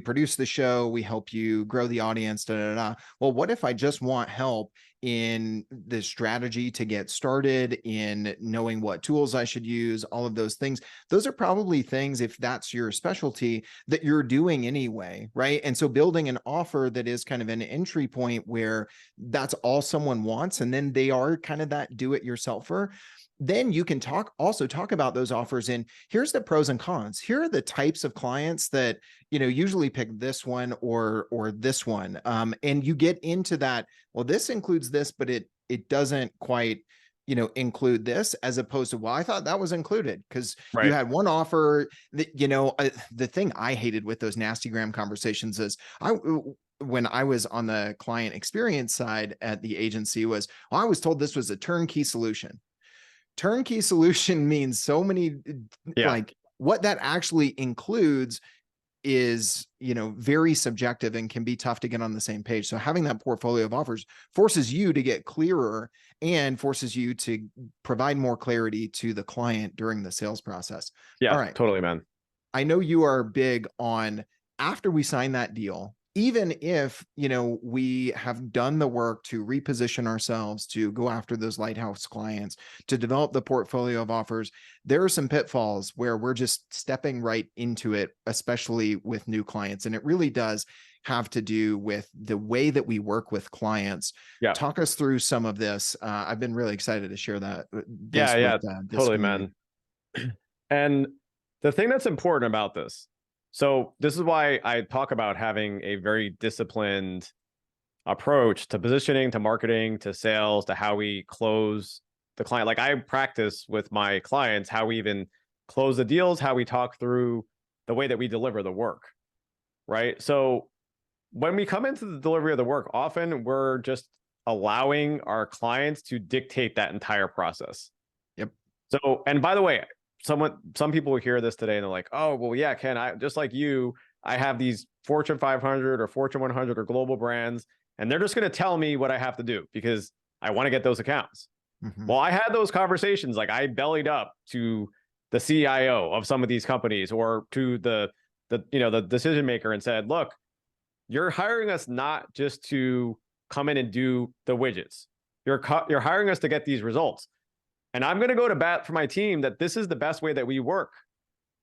produce the show, we help you grow the audience, da, da, da. Well, what if I just want help in the strategy to get started, in knowing what tools I should use, all of those things? Those are probably things, if that's your specialty, that you're doing anyway, right? And so building an offer that is kind of an entry point where that's all someone wants, and then they are kind of that do-it-yourselfer, then you can talk about those offers. And here's the pros and cons. Here are the types of clients that, usually pick this one or this one. And you get into that, well, this includes this, but it doesn't quite, include this, as opposed to, well, I thought that was included, because you had one offer that, the thing I hated with those nastygram conversations is when I was on the client experience side at the agency was, well, I was told this was a turnkey solution. Turnkey solution means so many, like what that actually includes is, very subjective and can be tough to get on the same page. So having that portfolio of offers forces you to get clearer and forces you to provide more clarity to the client during the sales process. Yeah, all right, totally, man. I know you are big on, after we sign that deal, even if, we have done the work to reposition ourselves, to go after those lighthouse clients, to develop the portfolio of offers, there are some pitfalls where we're just stepping right into it, especially with new clients. And it really does have to do with the way that we work with clients. Yeah. Talk us through some of this. I've been really excited to share that. Totally, man. And the thing that's important about this, so this is why I talk about having a very disciplined approach to positioning, to marketing, to sales, to how we close the client. Like, I practice with my clients how we even close the deals, how we talk through the way that we deliver the work, right? So when we come into the delivery of the work, often we're just allowing our clients to dictate that entire process. Yep. So, and by the way, some people will hear this today and they're like, oh, well, yeah, Ken, I just like you, I have these Fortune 500 or Fortune 100 or global brands, and they're just going to tell me what I have to do because I want to get those accounts. Mm-hmm. Well, I had those conversations. Like, I bellied up to the CIO of some of these companies, or to the decision maker, and said, look, you're hiring us not just to come in and do the widgets. You're hiring us to get these results. And I'm going to go to bat for my team that this is the best way that we work.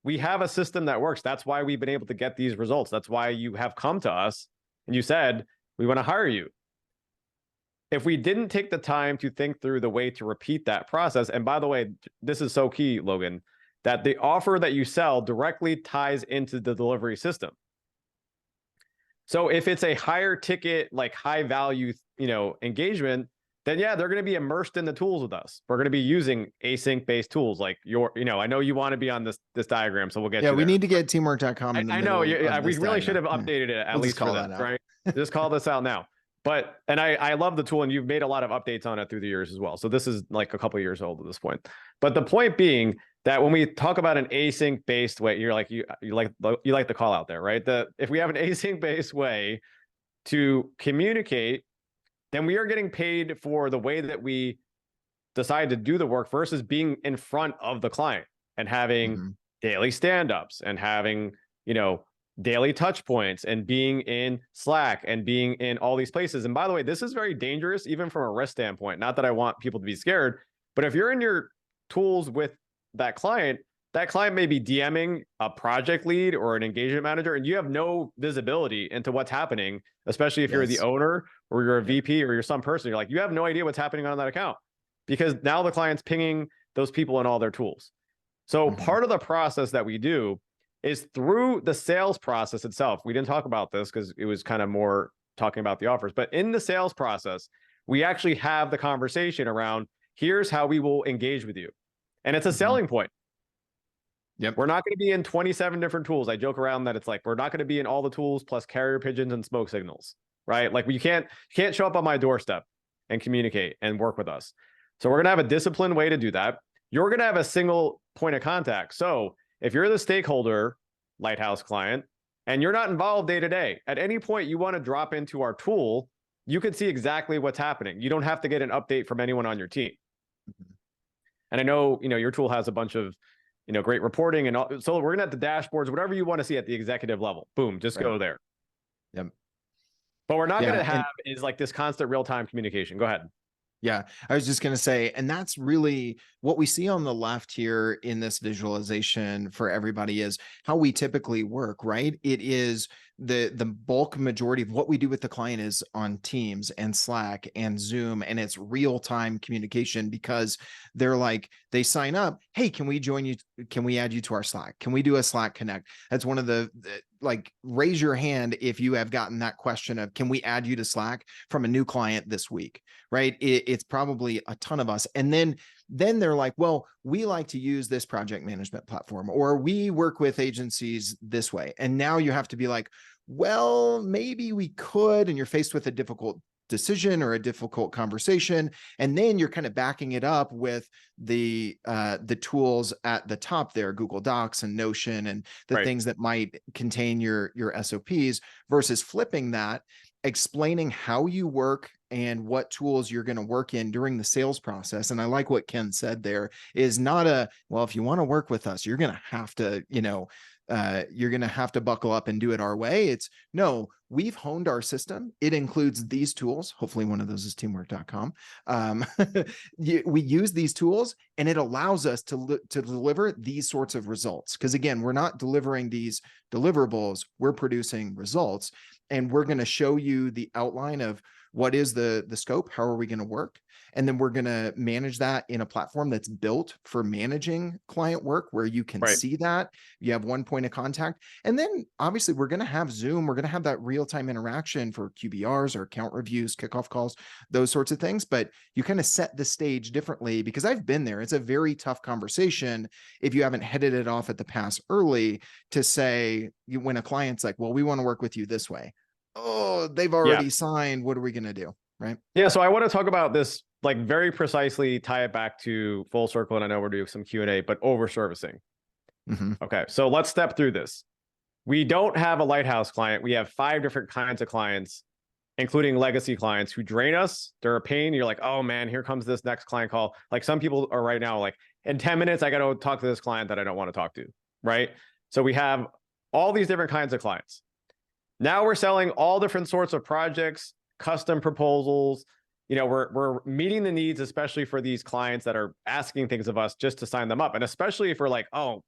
We have a system that works. That's why we've been able to get these results. That's why you have come to us and you said, we want to hire you. If we didn't take the time to think through the way to repeat that process, and by the way, this is so key, Logan, that the offer that you sell directly ties into the delivery system. So if it's a higher ticket, like high value, engagement, then yeah, they're going to be immersed in the tools with us. We're going to be using async based tools like I know you want to be on this diagram, so we'll get you we need to get teamwork.com in the I know we really should have updated it at least for this, right? Just call this out now. But, and I love the tool, and you've made a lot of updates on it through the years as well. So this is like a couple of years old at this point. But the point being that when we talk about an async based way, you like the call out there, right? If we have an async based way to communicate, then we are getting paid for the way that we decide to do the work versus being in front of the client and having daily stand-ups and having, daily touch points and being in Slack and being in all these places. And by the way, this is very dangerous, even from a risk standpoint. Not that I want people to be scared, but if you're in your tools with that client may be DMing a project lead or an engagement manager, and you have no visibility into what's happening, especially if you're the owner or you're a VP or you're some person. You're like, you have no idea what's happening on that account because now the client's pinging those people in all their tools. So part of the process that we do is through the sales process itself. We didn't talk about this because it was kind of more talking about the offers, but in the sales process, we actually have the conversation around, here's how we will engage with you. And it's a selling point. Yep. We're not going to be in 27 different tools. I joke around that it's like, we're not going to be in all the tools plus carrier pigeons and smoke signals, right? Like you can't show up on my doorstep and communicate and work with us. So we're going to have a disciplined way to do that. You're going to have a single point of contact. So if you're the stakeholder Lighthouse client and you're not involved day to day, at any point you want to drop into our tool, you can see exactly what's happening. You don't have to get an update from anyone on your team. And I know, your tool has a bunch of, great reporting and all. So we're going to have the dashboards, whatever you want to see at the executive level. Boom, just go there. Yep. But we're not going to have is like this constant real-time communication. Go ahead. Yeah, I was just going to say, and that's really what we see on the left here in this visualization for everybody is how we typically work, right? It is the bulk majority of what we do with the client is on Teams and Slack and Zoom, and it's real-time communication because they're like, they sign up, hey, can we join you? Can we add you to our Slack? Can we do a Slack Connect? That's one of the like, raise your hand if you have gotten that question of, can we add you to Slack from a new client this week, right? It's probably a ton of us. And then they're like, well, we like to use this project management platform, or we work with agencies this way. And now you have to be like, well, maybe we could, and you're faced with a difficult decision or a difficult conversation. And then you're kind of backing it up with the tools at the top there, Google Docs and Notion, and the things that might contain your SOPs, versus flipping that, explaining how you work and what tools you're going to work in during the sales process. And I like what Ken said there is not a, well, if you want to work with us, you're going to have to, you're going to have to buckle up and do it our way. It's no, we've honed our system. It includes these tools. Hopefully one of those is teamwork.com. We use these tools and it allows us to deliver these sorts of results. Because again, we're not delivering these deliverables, we're producing results. And we're going to show you the outline of what is the scope, how are we going to work? And then we're going to manage that in a platform that's built for managing client work where you can see that. You have one point of contact. And then obviously we're going to have Zoom. We're going to have that real-time interaction for QBRs or account reviews, kickoff calls, those sorts of things. But you kind of set the stage differently because I've been there. It's a very tough conversation if you haven't headed it off at the pass early to say, when a client's like, well, we want to work with you this way. Oh, they've already signed. What are we going to do? Right. Yeah. So I want to talk about this, like very precisely tie it back to full circle. And I know we're doing some Q&A, but over servicing. Okay. So let's step through this. We don't have a Lighthouse client. We have 5 different kinds of clients, including legacy clients who drain us. They're a pain. You're like, oh man, here comes this next client call. Like some people are right now, like in 10 minutes, I got to talk to this client that I don't want to talk to. Right. So we have all these different kinds of clients. Now we're selling all different sorts of projects, custom proposals. We're meeting the needs, especially for these clients that are asking things of us just to sign them up. And especially if we're like, oh,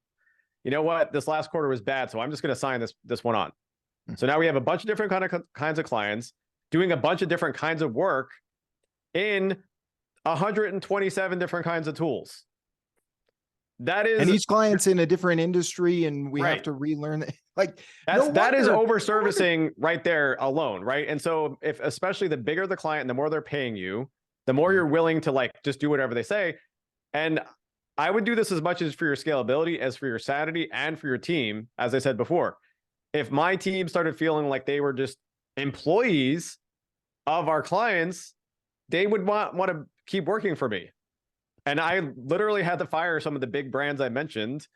you know what, this last quarter was bad, so I'm just going to sign this one on. So now we have a bunch of different kinds of clients doing a bunch of different kinds of work in 127 different kinds of tools. That is, and each client's in a different industry, and we have to relearn it. Like that is over servicing right there alone, right? And so if especially the bigger the client, the more they're paying you, the more you're willing to like just do whatever they say. And I would do this as much as for your scalability as for your sanity and for your team. As I said before, if my team started feeling like they were just employees of our clients, they would want to keep working for me. And I literally had to fire some of the big brands I mentioned,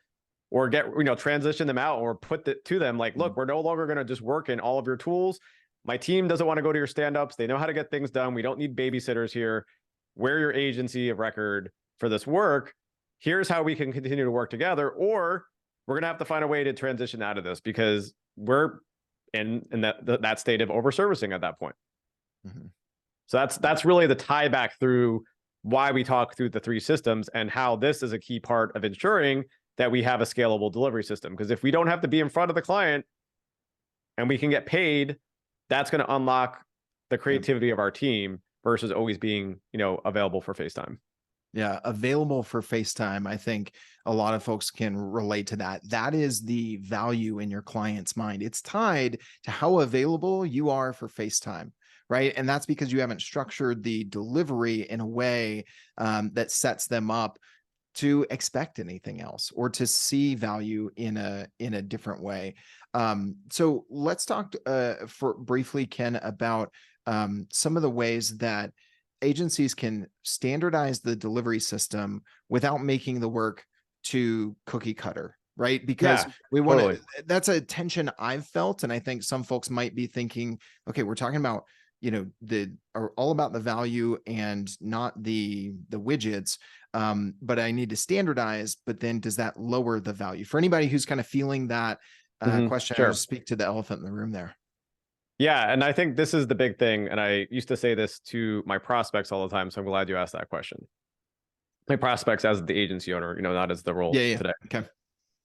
or transition them out, or put it to them like, look, we're no longer going to just work in all of your tools. My team doesn't want to go to your stand-ups. They know how to get things done. We don't need babysitters here. We're your agency of record for this work. Here's how we can continue to work together, or we're going to have to find a way to transition out of this because we're in that state of over-servicing at that point. So that's really the tie back through why we talk through the 3 systems and how this is a key part of ensuring that we have a scalable delivery system. Because if we don't have to be in front of the client and we can get paid, that's going to unlock the creativity of our team versus always being, available for FaceTime. Yeah, available for FaceTime. I think a lot of folks can relate to that. That is the value in your client's mind. It's tied to how available you are for FaceTime. Right. And that's because you haven't structured the delivery in a way that sets them up to expect anything else or to see value in a different way. So let's talk for briefly, Ken, about some of the ways that agencies can standardize the delivery system without making the work too cookie cutter, right? Because Yeah, we want totally. to, that's a tension I've felt. And I think some folks might be thinking, okay, we're talking about, are all about the value and not the widgets. But I need to standardize, but then does that lower the value? For anybody who's kind of feeling that question, I Sure. just speak to the elephant in the room there. Yeah, and I think this is the big thing. And I used to say this to my prospects all the time. So I'm glad you asked that question. My prospects as the agency owner, not as the role Yeah. today. Okay.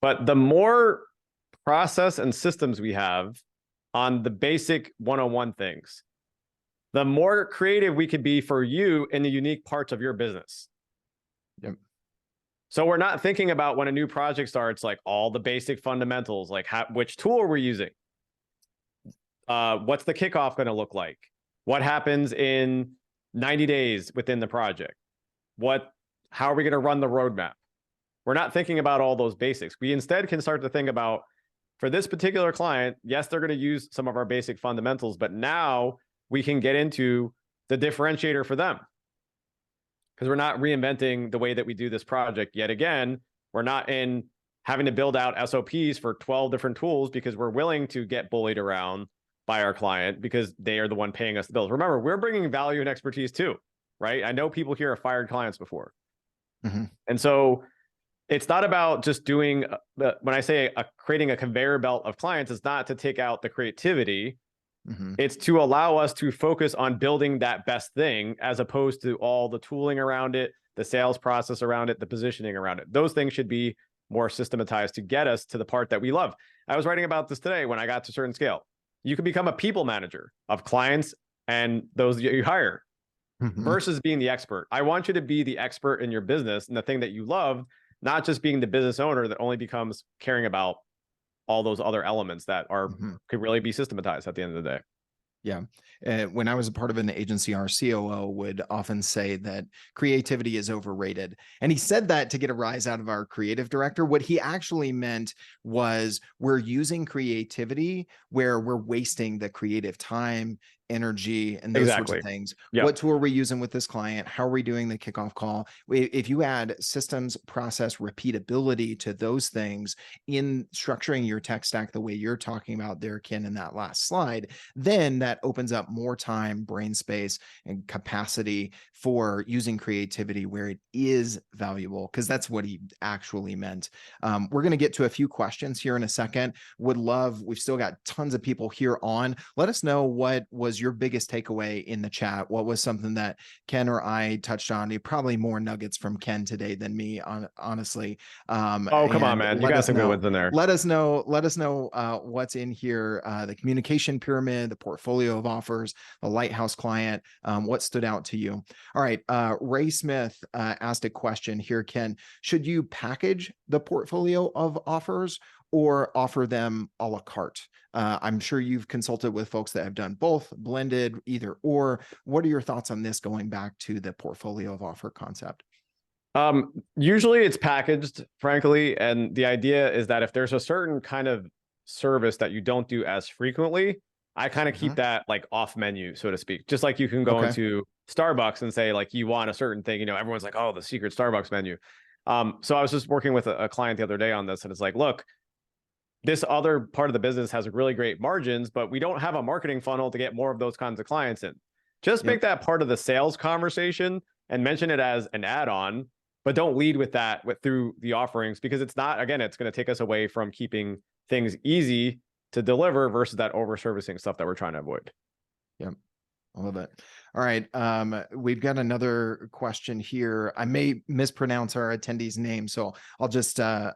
But the more process and systems we have on the basic 101 things, the more creative we could be for you in the unique parts of your business. Yep. So we're not thinking about when a new project starts, like all the basic fundamentals, like which tool are we using? What's the kickoff going to look like? What happens in 90 days within the project? How are we going to run the roadmap? We're not thinking about all those basics. We instead can start to think about, for this particular client, yes, they're going to use some of our basic fundamentals, but now we can get into the differentiator for them. Because we're not reinventing the way that we do this project yet again. We're not in having to build out SOPs for 12 different tools because we're willing to get bullied around by our client because they are the one paying us the bills. Remember, we're bringing value and expertise too, right? I know people here have fired clients before. Mm-hmm. And so it's not about just doing, when I say creating a conveyor belt of clients, it's not to take out the creativity. Mm-hmm. It's to allow us to focus on building that best thing as opposed to all the tooling around it, the sales process around it, the positioning around it. Those things should be more systematized to get us to the part that we love. I was writing about this today when I got to a certain scale. You can become a people manager of clients and those that you hire versus being the expert. I want you to be the expert in your business and the thing that you love, not just being the business owner that only becomes caring about all those other elements that are could really be systematized at the end of the day. Yeah. When I was a part of an agency, our COO would often say that creativity is overrated. And he said that to get a rise out of our creative director. What he actually meant was we're using creativity where we're wasting the creative time, energy, and those sorts of things. Yep. What tool are we using with this client? How are we doing the kickoff call? If you add systems, process, repeatability to those things in structuring your tech stack the way you're talking about there, Ken, in that last slide, then that opens up more time, brain space, and capacity for using creativity where it is valuable, because that's what he actually meant. We're going to get to a few questions here in a second. We've still got tons of people here on. Let us know what was your biggest takeaway in the chat. What was something that Ken or I touched on? Probably more nuggets from Ken today than me, honestly. Come on, man. You got some good ones in there. Let us know what's in here. The communication pyramid, the portfolio of offers, the lighthouse client. What stood out to you? All right. Ray Smith asked a question here, Ken. Should you package the portfolio of offers or offer them a la carte? I'm sure you've consulted with folks that have done both, blended, either or. What are your thoughts on this going back to the portfolio of offer concept? Usually it's packaged, frankly. And the idea is that if there's a certain kind of service that you don't do as frequently, I kind of keep that like off menu, so to speak. Just like you can go into Starbucks and say like you want a certain thing, everyone's like, oh, the secret Starbucks menu. So I was just working with a client the other day on this, and it's like, look, this other part of the business has really great margins, but we don't have a marketing funnel to get more of those kinds of clients in. Just make that part of the sales conversation and mention it as an add-on, but don't lead with that through the offerings, because it's not, again, it's going to take us away from keeping things easy to deliver versus that over-servicing stuff that we're trying to avoid. Yep. I love it. All right. We've got another question here. I may mispronounce our attendee's name, so I'll just share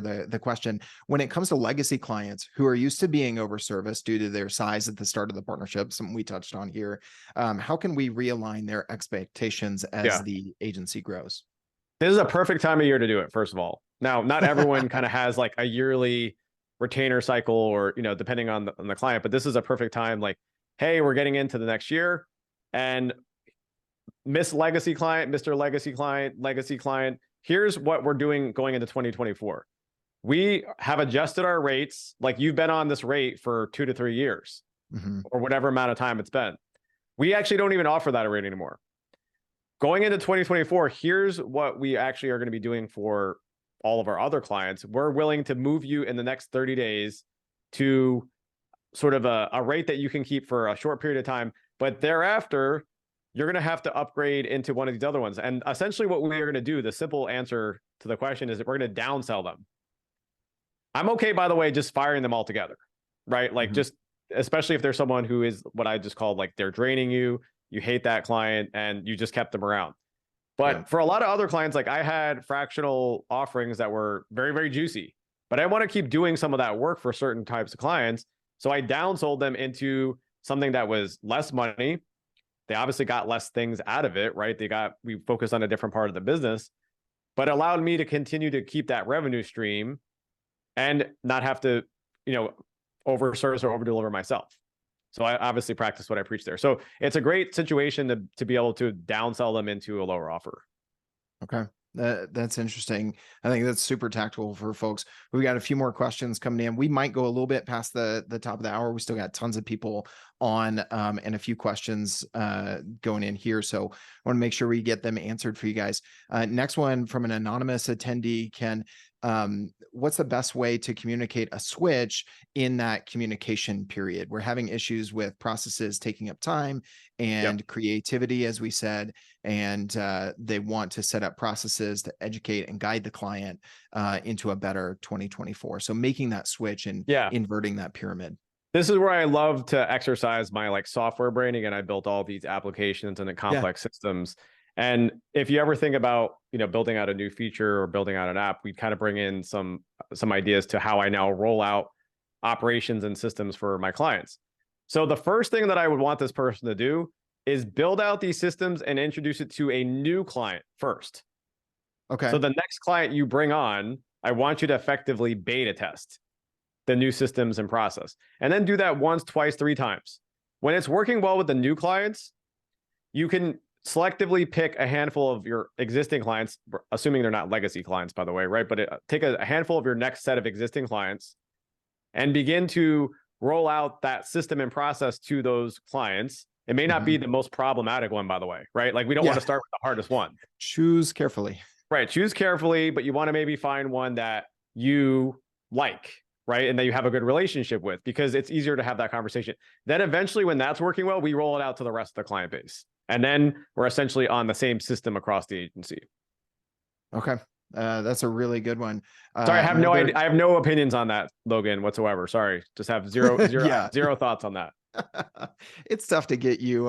the question. When it comes to legacy clients who are used to being overserviced due to their size at the start of the partnership, something we touched on here, how can we realign their expectations as the agency grows? This is a perfect time of year to do it, first of all. Now, not everyone kind of has like a yearly retainer cycle or, depending on the client, but this is a perfect time. Like, hey, we're getting into the next year, and Miss Legacy Client, Mr. Legacy Client, Legacy Client, here's what we're doing going into 2024. We have adjusted our rates. Like you've been on this rate for 2 to 3 years or whatever amount of time it's been. We actually don't even offer that rate anymore. Going into 2024, here's what we actually are going to be doing for all of our other clients. We're willing to move you in the next 30 days to sort of a rate that you can keep for a short period of time. But thereafter, you're going to have to upgrade into one of these other ones. And essentially what we are going to do, the simple answer to the question is that we're going to downsell them. I'm okay, by the way, just firing them all together, right? Like just, especially if there's someone who is what I just called like they're draining you, you hate that client and you just kept them around. But for a lot of other clients, like I had fractional offerings that were very, very juicy, but I want to keep doing some of that work for certain types of clients. So I downsold them into something that was less money. They obviously got less things out of it, right? We focused on a different part of the business, but allowed me to continue to keep that revenue stream and not have to, overservice or overdeliver myself. So I obviously practice what I preach there. So it's a great situation to be able to downsell them into a lower offer. Okay. That's interesting. I think that's super tactful for folks. We've got a few more questions coming in. We might go a little bit past the top of the hour. We still got tons of people on and a few questions going in here. So I want to make sure we get them answered for you guys. Next one from an anonymous attendee, Ken. What's the best way to communicate a switch in that communication period? We're having issues with processes taking up time and creativity, as we said, and they want to set up processes to educate and guide the client into a better 2024. So making that switch and inverting that pyramid. This is where I love to exercise my like software brain. Again, I built all these applications and the complex systems. And if you ever think about, building out a new feature or building out an app, we kind of bring in some ideas to how I now roll out operations and systems for my clients. So the first thing that I would want this person to do is build out these systems and introduce it to a new client first. Okay. So the next client you bring on, I want you to effectively beta test the new systems and process, and then do that once, twice, 3 times. When it's working well with the new clients, you can selectively pick a handful of your existing clients, assuming they're not legacy clients, by the way, right? But take a handful of your next set of existing clients and begin to roll out that system and process to those clients. It may not be the most problematic one, by the way, right? Like we don't want to start with the hardest one. Choose carefully. Right. Choose carefully, but you want to maybe find one that you like, right? And that you have a good relationship with, because it's easier to have that conversation. Then eventually when that's working well, we roll it out to the rest of the client base. And then we're essentially on the same system across the agency. Okay. That's a really good one. Sorry, I have no idea. I have no opinions on that, Logan, whatsoever. Sorry. Just have zero thoughts on that. It's tough to get you,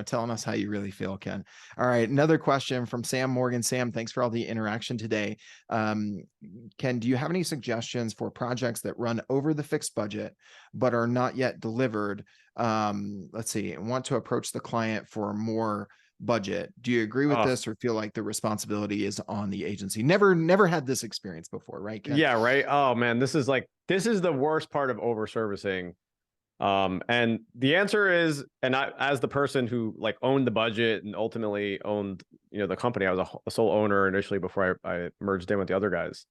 telling us how you really feel, Ken. All right. Another question from Sam Morgan. Sam, thanks for all the interaction today. Ken, do you have any suggestions for projects that run over the fixed budget, but are not yet delivered? Let's see, and want to approach the client for more budget. Do you agree with this or feel like the responsibility is on the agency? Never had this experience before, right, Ken? Yeah, right. Oh man, this is the worst part of overservicing. And the answer is, and I, as the person who owned the budget and ultimately owned, the company, I was a sole owner initially before I merged in with the other guys.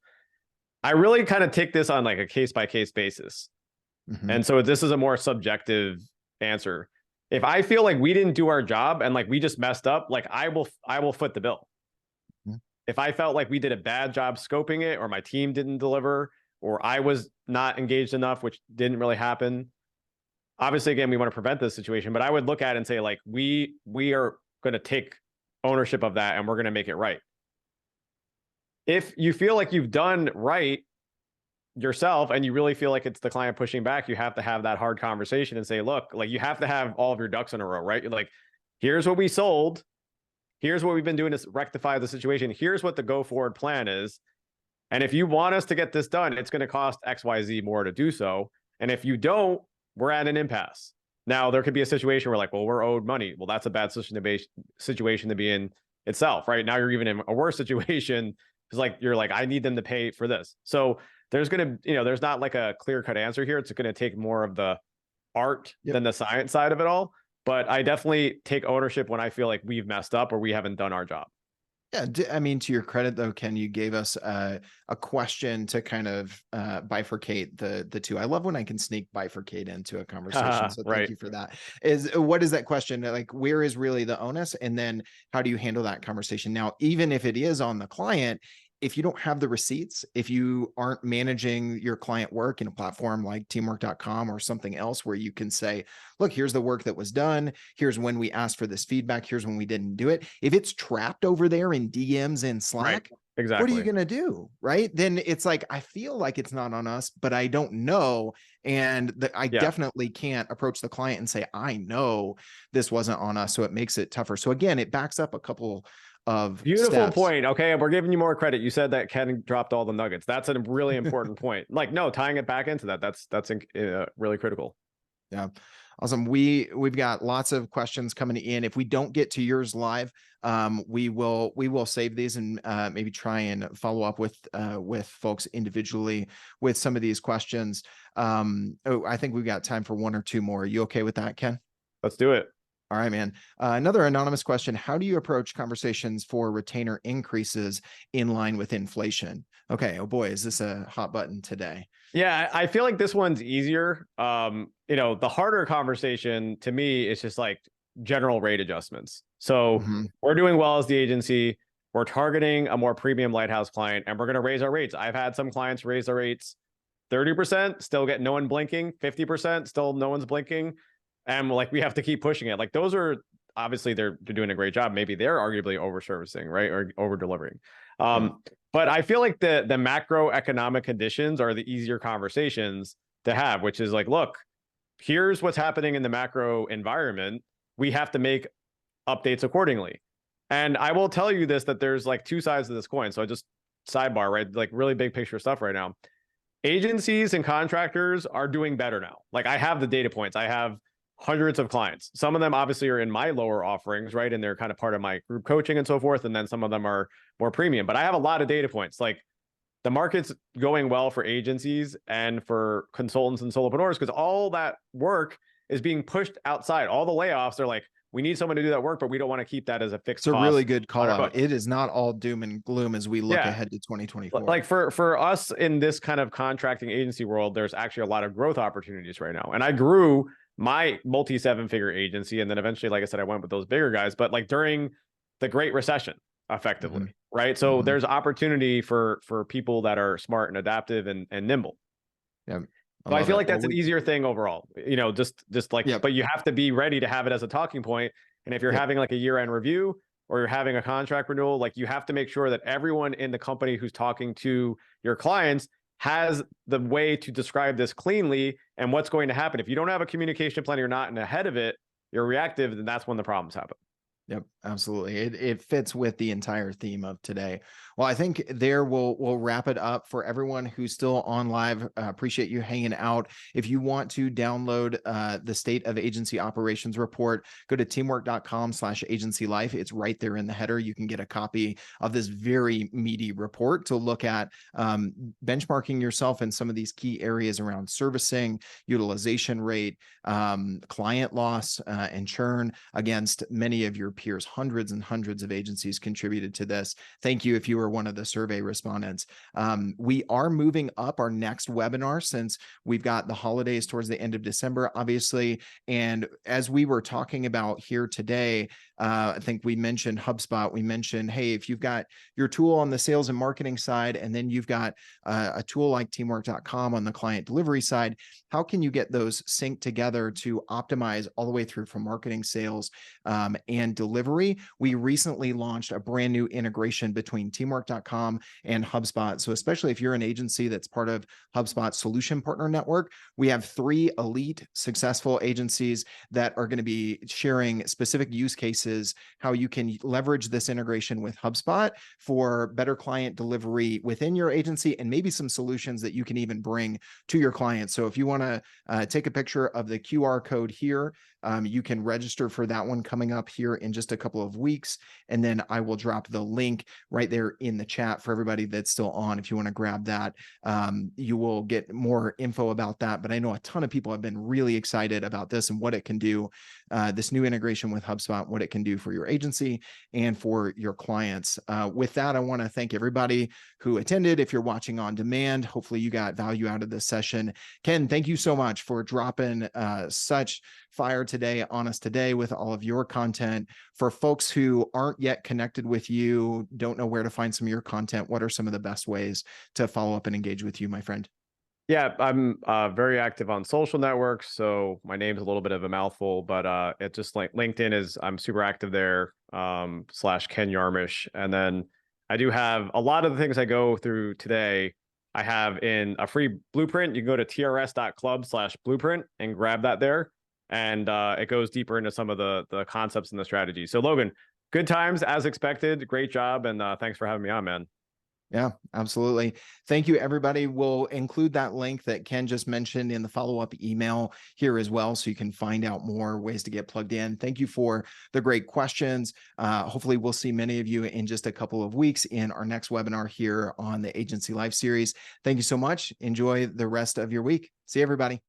I really kind of take this on a case by case basis. And so this is a more subjective answer. If I feel like we didn't do our job and we just messed up, I will foot the bill. If I felt like we did a bad job scoping it, or my team didn't deliver, or I was not engaged enough, which didn't really happen. Obviously, again, we want to prevent this situation, but I would look at it and say, we are going to take ownership of that and we're going to make it right. If you feel like you've done right yourself and you really feel like it's the client pushing back, you have to have that hard conversation and say, look, you have to have all of your ducks in a row, right? You're here's what we sold. Here's what we've been doing to rectify the situation. Here's what the go forward plan is. And if you want us to get this done, it's going to cost XYZ more to do so. And if you don't, we're at an impasse. Now, there could be a situation where we're owed money. Well, that's a bad situation to be in itself, right? Now you're even in a worse situation because you're I need them to pay for this. So there's going to, there's not a clear cut answer here. It's going to take more of the art than the science side of it all. but I definitely take ownership when I feel like we've messed up or we haven't done our job. Yeah, I mean, to your credit though, Ken, you gave us a question to kind of bifurcate the two. I love when I can sneak bifurcate into a conversation. So thank Right. you for that. What is that question? Like, where is really the onus? And then how do you handle that conversation? Now, even if it is on the client, if you don't have the receipts, if you aren't managing your client work in a platform like teamwork.com or something else where you can say, look, here's the work that was done. Here's when we asked for this feedback. Here's when we didn't do it. If it's trapped over there in DMs and Slack, Exactly. what are you going to do? Right. Then it's like, I feel like it's not on us, but I don't know. And I definitely can't approach the client and say, I know this wasn't on us. So it makes it tougher. So again, it backs up a couple of Beautiful steps. point. Okay, we're giving you more credit. You said that Ken dropped all the nuggets. That's a really important point. Like, no, tying it back into that. That's really critical. Yeah. Awesome. We've got lots of questions coming in. If we don't get to yours live, we will save these and maybe try and follow up with folks individually with some of these questions. I think we've got time for one or two more. Are you okay with that, Ken? Let's do it. All right, man. Another anonymous question. How do you approach conversations for retainer increases in line with inflation? Okay. Oh boy, is this a hot button today? Yeah, I feel like this one's easier. The harder conversation to me is just like general rate adjustments. So we're doing well as the agency. We're targeting a more premium lighthouse client, and we're going to raise our rates. I've had some clients raise their rates 30%, still get no one blinking, 50%, still no one's blinking. And like, we have to keep pushing it. Like, those are obviously they're doing a great job. Maybe they're arguably over servicing, right? Or over delivering. But I feel like the macroeconomic conditions are the easier conversations to have, which is like, look, here's what's happening in the macro environment. We have to make updates accordingly. And I will tell you this, that there's like two sides of this coin. So I just sidebar, right? Like, really big picture stuff right now. Agencies and contractors are doing better now. Like, I have the data points. I have hundreds of clients. Some of them obviously are in my lower offerings, right? And they're kind of part of my group coaching and so forth. And then some of them are more premium, but I have a lot of data points. Like, the market's going well for agencies and for consultants and solopreneurs because all that work is being pushed outside. All the layoffs are like, we need someone to do that work, but we don't want to keep that as a fixed cost. It's a really good call out. It is not all doom and gloom as we look ahead to 2024. Like, for us in this kind of contracting agency world, there's actually a lot of growth opportunities right now. And I grew my multi 7-figure agency. And then eventually, like I said, I went with those bigger guys, but like during the Great Recession, effectively, right? So there's opportunity for people that are smart and adaptive and nimble. Yeah. I feel like that's an easier thing overall, just like, but you have to be ready to have it as a talking point. And if you're having like a year-end review or you're having a contract renewal, like, you have to make sure that everyone in the company who's talking to your clients has the way to describe this cleanly and what's going to happen. If you don't have a communication plan, you're not ahead of it, you're reactive, then that's when the problems happen. Yep, absolutely. It fits with the entire theme of today. Well, I think there we'll wrap it up for everyone who's still on live. Appreciate you hanging out. If you want to download the State of Agency Operations Report, go to teamwork.com/agency life. It's right there in the header. You can get a copy of this very meaty report to look at benchmarking yourself in some of these key areas around servicing, utilization rate, client loss, and churn against many of your peers. Hundreds and hundreds of agencies contributed to this. Thank you if you were one of the survey respondents. We are moving up our next webinar since we've got the holidays towards the end of December, obviously. And as we were talking about here today, I think we mentioned HubSpot. We mentioned, hey, if you've got your tool on the sales and marketing side, and then you've got a tool like teamwork.com on the client delivery side, how can you get those synced together to optimize all the way through from marketing, sales, and delivery? We recently launched a brand new integration between teamwork.com and HubSpot. So especially if you're an agency that's part of HubSpot's Solution Partner Network, we have 3 elite successful agencies that are going to be sharing specific use cases is how you can leverage this integration with HubSpot for better client delivery within your agency, and maybe some solutions that you can even bring to your clients. So if you want to take a picture of the QR code here, you can register for that one coming up here in just a couple of weeks. And then I will drop the link right there in the chat for everybody that's still on. If you want to grab that, you will get more info about that. But I know a ton of people have been really excited about this and what it can do, this new integration with HubSpot, what it can do for your agency and for your clients. With that, I want to thank everybody who attended. If you're watching on demand, hopefully you got value out of this session. Ken, thank you so much for dropping such fire today on us today with all of your content. For folks who aren't yet connected with you, don't know where to find some of your content, what are some of the best ways to follow up and engage with you, my friend? Yeah, I'm very active on social networks. So my name's a little bit of a mouthful, but it's just like LinkedIn is, I'm super active there, slash Ken Yarmosh. And then I do have a lot of the things I go through today. I have in a free blueprint. You can go to trs.club/blueprint and grab that there. And it goes deeper into some of the concepts and the strategy. So Logan, good times as expected. Great job. And thanks for having me on, man. Yeah, absolutely. Thank you, everybody. We'll include that link that Ken just mentioned in the follow-up email here as well, so you can find out more ways to get plugged in. Thank you for the great questions. Hopefully, we'll see many of you in just a couple of weeks in our next webinar here on the Agency Life series. Thank you so much. Enjoy the rest of your week. See you, everybody.